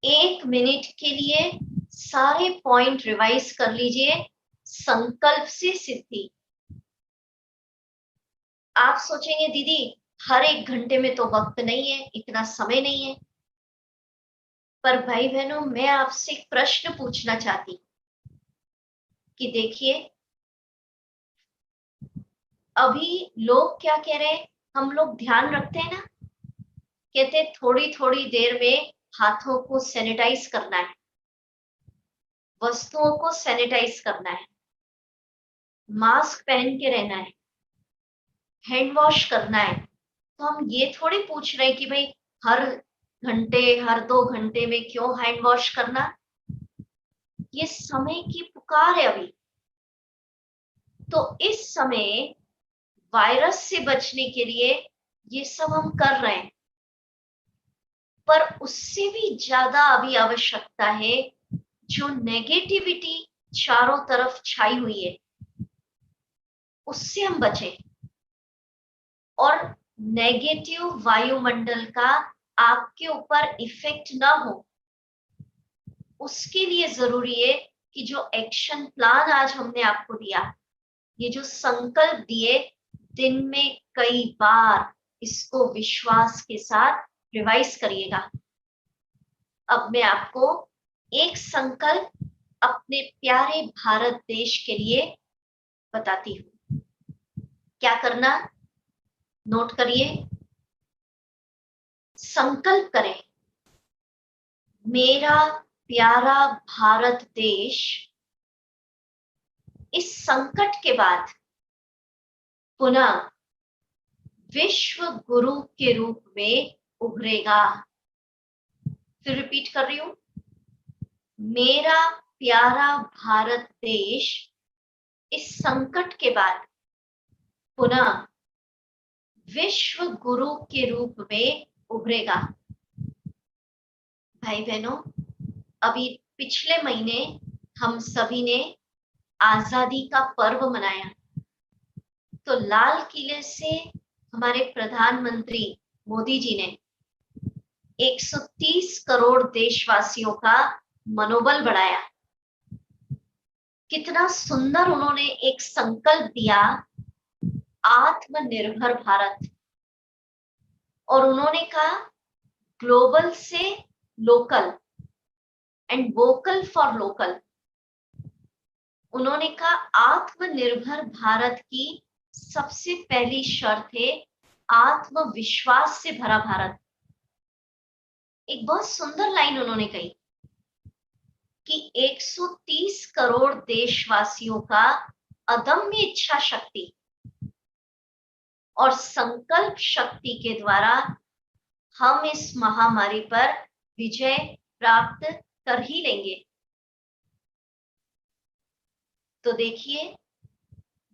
1 मिनट के लिए सारे पॉइंट रिवाइज कर लीजिए। संकल्प से सिद्धि। आप सोचेंगे दीदी हर एक घंटे में तो वक्त नहीं है, इतना समय नहीं है। पर भाई बहनों, मैं आपसे एक प्रश्न पूछना चाहती कि देखिए, अभी लोग क्या कह रहे हैं, हम लोग ध्यान रखते हैं ना, कहते हैं थोड़ी थोड़ी देर में हाथों को सैनिटाइज करना है, वस्तुओं को सैनिटाइज करना है, मास्क पहन के रहना है, हैंड वॉश करना है। तो हम ये थोड़ी पूछ रहे हैं कि भाई हर घंटे, हर 2 घंटे में क्यों हैंड वॉश करना। ये समय की पुकार है अभी। तो इस समय वायरस से बचने के लिए ये सब हम कर रहे हैं, पर उससे भी ज्यादा अभी आवश्यकता है, जो नेगेटिविटी चारों तरफ छाई हुई है उससे हम बचें, और नेगेटिव वायुमंडल का आपके ऊपर इफेक्ट ना हो। उसके लिए जरूरी है कि जो एक्शन प्लान आज हमने आपको दिया, ये जो संकल्प दिए, दिन में कई बार इसको विश्वास के साथ रिवाइज करिएगा। अब मैं आपको एक संकल्प अपने प्यारे भारत देश के लिए बताती हूँ। क्या करना, नोट करिए। संकल्प करें, मेरा प्यारा भारत देश इस संकट के बाद पुनः विश्व गुरु के रूप में उभरेगा। फिर रिपीट कर रही हूं, मेरा प्यारा भारत देश इस संकट के बाद पुनः विश्व गुरु के रूप में उभरेगा। भाई बहनों, अभी पिछले महीने हम सभी ने आजादी का पर्व मनाया। तो लाल किले से हमारे प्रधानमंत्री मोदी जी ने 130 करोड़ देशवासियों का मनोबल बढ़ाया। कितना सुंदर उन्होंने एक संकल्प दिया, आत्मनिर्भर भारत। और उन्होंने कहा ग्लोबल से local and vocal for local. उन्होंने कहा आत्मनिर्भर भारत की सबसे पहली शर्त है आत्मविश्वास से भरा भारत। एक बहुत सुंदर लाइन उन्होंने कही कि 130 करोड़ देशवासियों का अदम्य इच्छा शक्ति और संकल्प शक्ति के द्वारा हम इस महामारी पर विजय प्राप्त कर ही लेंगे। तो देखिए,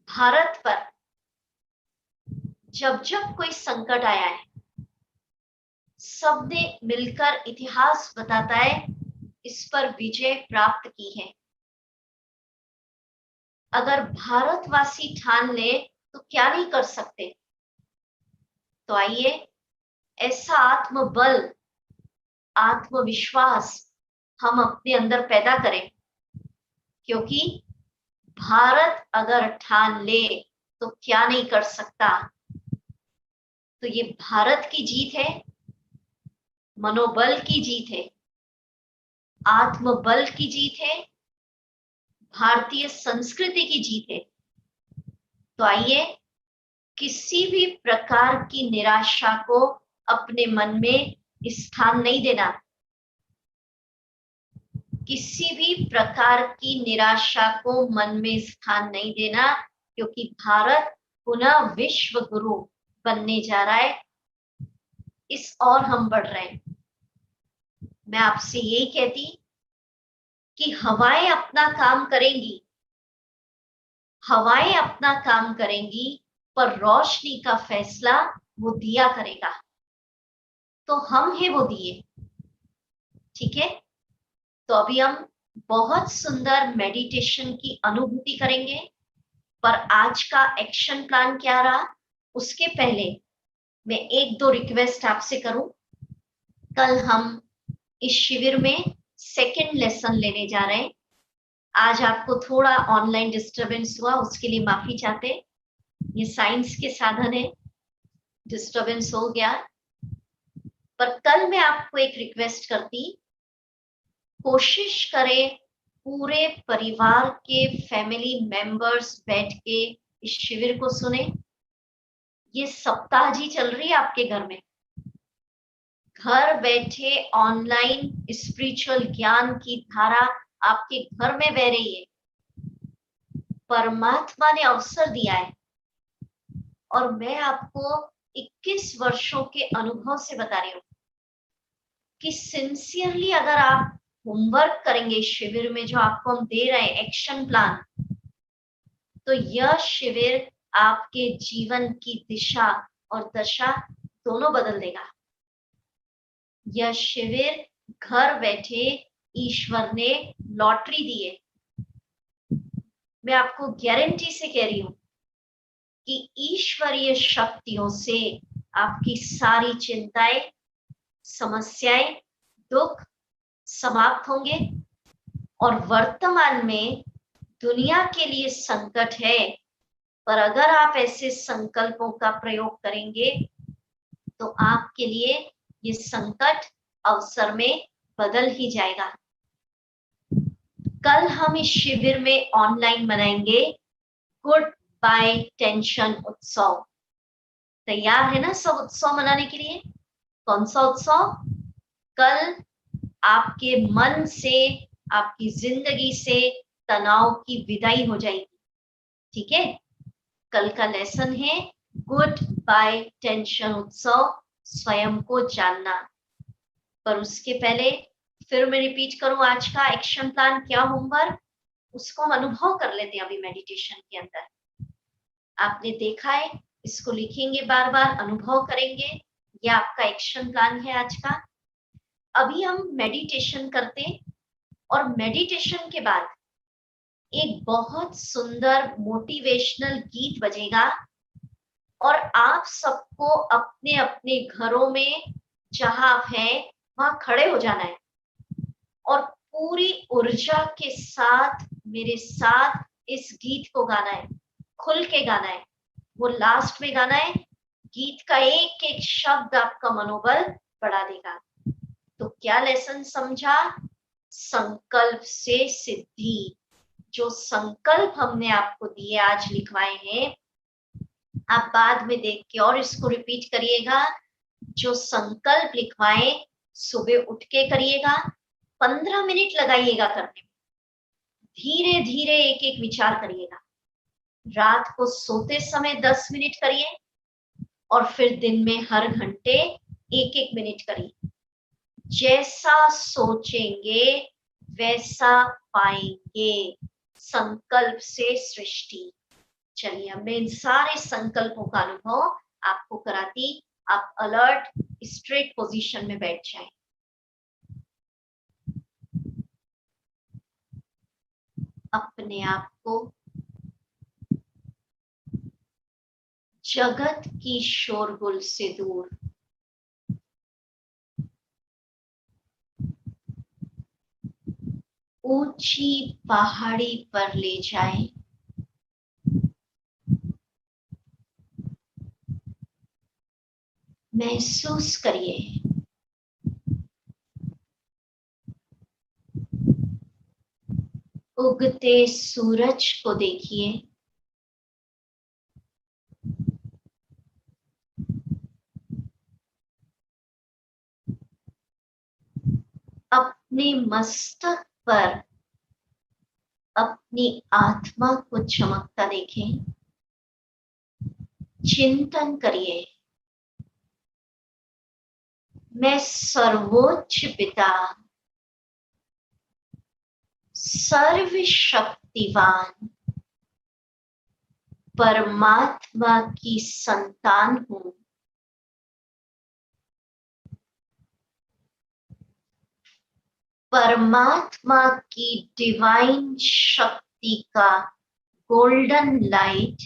भारत पर जब जब कोई संकट आया है, सबने मिलकर, इतिहास बताता है, इस पर विजय प्राप्त की है। अगर भारतवासी ठान ले तो क्या नहीं कर सकते। तो आइए ऐसा आत्मबल, आत्मविश्वास हम अपने अंदर पैदा करें, क्योंकि भारत अगर ठान ले तो क्या नहीं कर सकता। तो ये भारत की जीत है, मनोबल की जीत है, आत्मबल की जीत है, भारतीय संस्कृति की जीत है। तो आइए किसी भी प्रकार की निराशा को अपने मन में स्थान नहीं देना, किसी भी प्रकार की निराशा को मन में स्थान नहीं देना, क्योंकि भारत पुनः विश्व गुरु बनने जा रहा है। इस और हम बढ़ रहे हैं। मैं आपसे यही कहती कि हवाएं अपना काम करेंगी, हवाएं अपना काम करेंगी, पर रोशनी का फैसला वो दिया करेगा। तो हम हैं वो दिए, ठीक है। तो अभी हम बहुत सुंदर मेडिटेशन की अनुभूति करेंगे, पर आज का एक्शन प्लान क्या रहा उसके पहले मैं एक दो रिक्वेस्ट आपसे करूं। कल हम इस शिविर में सेकंड लेसन लेने जा रहे हैं। आज आपको थोड़ा ऑनलाइन डिस्टरबेंस हुआ, उसके लिए माफी चाहते। ये साइंस के साधन है, डिस्टरबेंस हो गया। पर कल मैं आपको एक रिक्वेस्ट करती, कोशिश करें पूरे परिवार के फैमिली मेंबर्स बैठ के इस शिविर को सुने। ये सप्ताह जी चल रही है आपके घर में, घर बैठे ऑनलाइन स्पिरिचुअल ज्ञान की धारा आपके घर में बह रही है। परमात्मा ने अवसर दिया है, और मैं आपको 21 वर्षों के अनुभव से बता रही हूँ कि सिंसियरली अगर आप होमवर्क करेंगे शिविर में, जो आपको हम दे रहे हैं एक्शन प्लान, तो यह शिविर आपके जीवन की दिशा और दशा दोनों बदल देगा। यह शिविर घर बैठे ईश्वर ने लॉटरी दी है। मैं आपको गारंटी से कह रही हूं कि ईश्वरीय शक्तियों से आपकी सारी चिंताएं, समस्याएं, दुख समाप्त होंगे। और वर्तमान में दुनिया के लिए संकट है, पर अगर आप ऐसे संकल्पों का प्रयोग करेंगे तो आपके लिए ये संकट अवसर में बदल ही जाएगा। कल हम इस शिविर में ऑनलाइन मनाएंगे गुड बाय टेंशन उत्सव। तैयार है ना सब उत्सव मनाने के लिए? कौन सा उत्सव? कल आपके मन से, आपकी जिंदगी से तनाव की विदाई हो जाएगी, ठीक है। कल का लेसन है गुड बाय टेंशन उत्सव, स्वयं को जानना। पर उसके पहले फिर मैं रिपीट करूं आज का एक्शन प्लान क्या, होमवर्क, उसको हम अनुभव कर लेते हैं अभी मेडिटेशन के अंदर। आपने देखा है, इसको लिखेंगे, बार बार अनुभव करेंगे। यह आपका एक्शन प्लान है आज का। अभी हम मेडिटेशन करते हैं, और मेडिटेशन के बाद एक बहुत सुंदर मोटिवेशनल गीत बजेगा, और आप सबको अपने अपने घरों में जहां आप हैं वहां खड़े हो जाना है, और पूरी ऊर्जा के साथ मेरे साथ इस गीत को गाना है, खुल के गाना है। वो लास्ट में गाना है, गीत का एक एक शब्द आपका मनोबल बढ़ा देगा। तो क्या लेसन समझा? संकल्प से सिद्धि। जो संकल्प हमने आपको दिए आज लिखवाए हैं, आप बाद में देख के और इसको रिपीट करिएगा। जो संकल्प लिखवाए सुबह उठ के करिएगा, 15 मिनट लगाइएगा करने में, धीरे धीरे एक एक विचार करिएगा। रात को सोते समय 10 मिनट करिए और फिर दिन में हर घंटे एक एक मिनट करिए। जैसा सोचेंगे वैसा पाएंगे। संकल्प से सृष्टि। चलिए अब मैं इन सारे संकल्पों का अनुभव आपको कराती। आप अलर्ट स्ट्रेट पोजीशन में बैठ जाएं। अपने आप को जगत की शोरगुल से दूर, ऊंची पहाड़ी पर ले जाएं। महसूस करिए उगते सूरज को देखिए। अपने मस्तक पर अपनी आत्मा को चमकता देखें। चिंतन करिए, मैं सर्वोच्च पिता, सर्वशक्तिवान परमात्मा की संतान हूं। परमात्मा की डिवाइन शक्ति का गोल्डन लाइट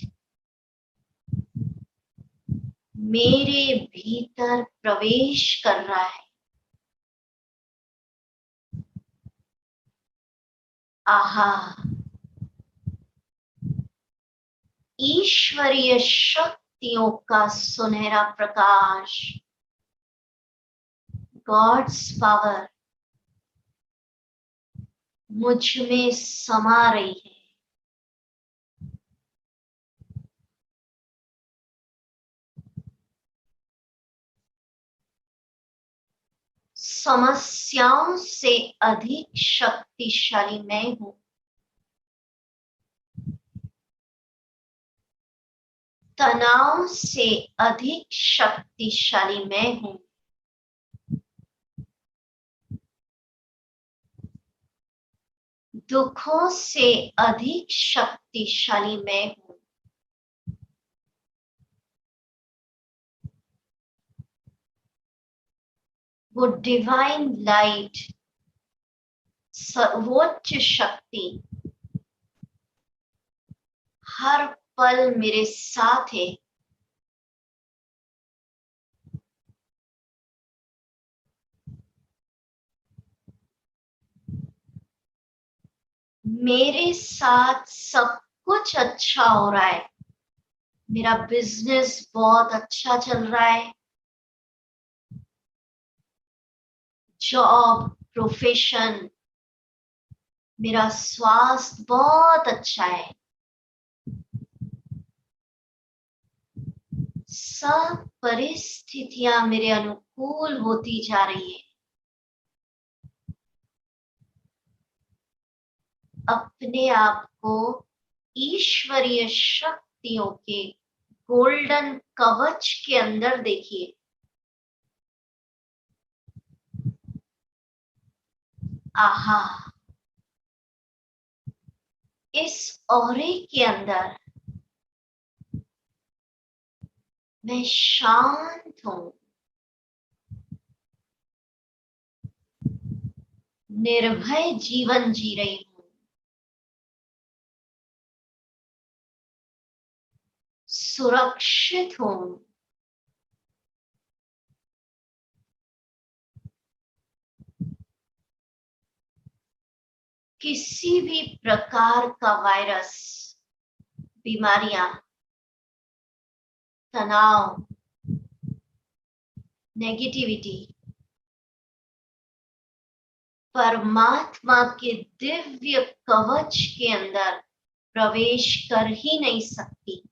मेरे भीतर प्रवेश कर रहा है। आहा, ईश्वरीय शक्तियों का सुनहरा प्रकाश, गॉड्स पावर मुझ में समा रही है। समस्याओं से अधिक शक्तिशाली मैं हूं। तनाव से अधिक शक्तिशाली मैं हूं। दुखों से अधिक शक्तिशाली मैं हूं। वो डिवाइन लाइट, सर्वोच्च शक्ति हर पल मेरे साथ है। मेरे साथ सब कुछ अच्छा हो रहा है। मेरा बिजनेस बहुत अच्छा चल रहा है। जॉब, प्रोफेशन, मेरा स्वास्थ्य बहुत अच्छा है। सब परिस्थितियां मेरे अनुकूल होती जा रही है। अपने आप को ईश्वरीय शक्तियों के गोल्डन कवच के अंदर देखिए। आहा, इस औरे के अंदर मैं शांत हूं, निर्भय जीवन जी रही हूं। सुरक्षित हूं। किसी भी प्रकार का वायरस, बीमारियां, तनाव नेगेटिविटी परमात्मा के दिव्य कवच के अंदर प्रवेश कर ही नहीं सकती।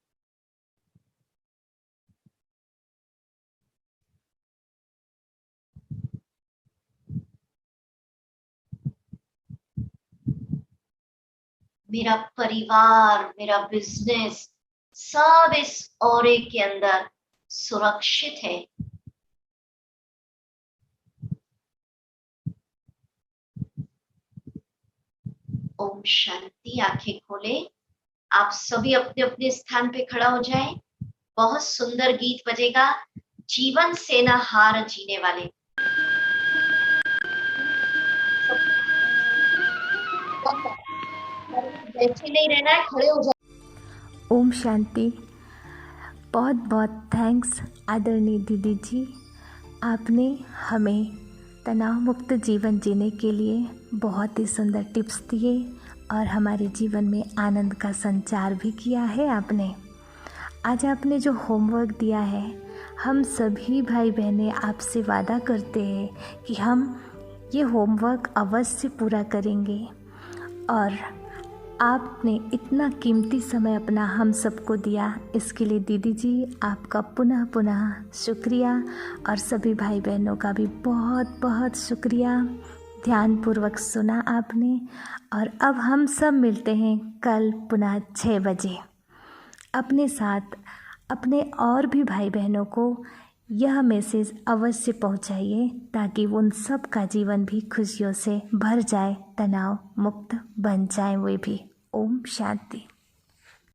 मेरा परिवार, मेरा बिजनेस सब इस ऑरे के अंदर सुरक्षित है। ओम शांति। आंखें खोले। आप सभी अपने अपने स्थान पे खड़ा हो जाएं। बहुत सुंदर गीत बजेगा, जीवन से न हार जीने वाले। बैठे नहीं रहना है, खड़े हो जाओ। ओम शांति। बहुत बहुत थैंक्स आदरणीय दीदी जी, आपने हमें तनाव मुक्त जीवन जीने के लिए बहुत ही सुंदर टिप्स दिए और हमारे जीवन में आनंद का संचार भी किया है आपने। आज आपने जो होमवर्क दिया है, हम सभी भाई बहनें आपसे वादा करते हैं कि हम ये होमवर्क अवश्य पूरा करेंगे। और आपने इतना कीमती समय अपना हम सबको दिया, इसके लिए दीदी जी आपका पुनः पुनः शुक्रिया और सभी भाई बहनों का भी बहुत बहुत शुक्रिया। ध्यानपूर्वक सुना आपने। और अब हम सब मिलते हैं कल पुनः 6 बजे। अपने साथ अपने और भी भाई बहनों को यह मैसेज अवश्य पहुंचाइए ताकि उन सब का जीवन भी खुशियों से भर जाए, तनाव मुक्त बन जाए वे भी। ओम शांति।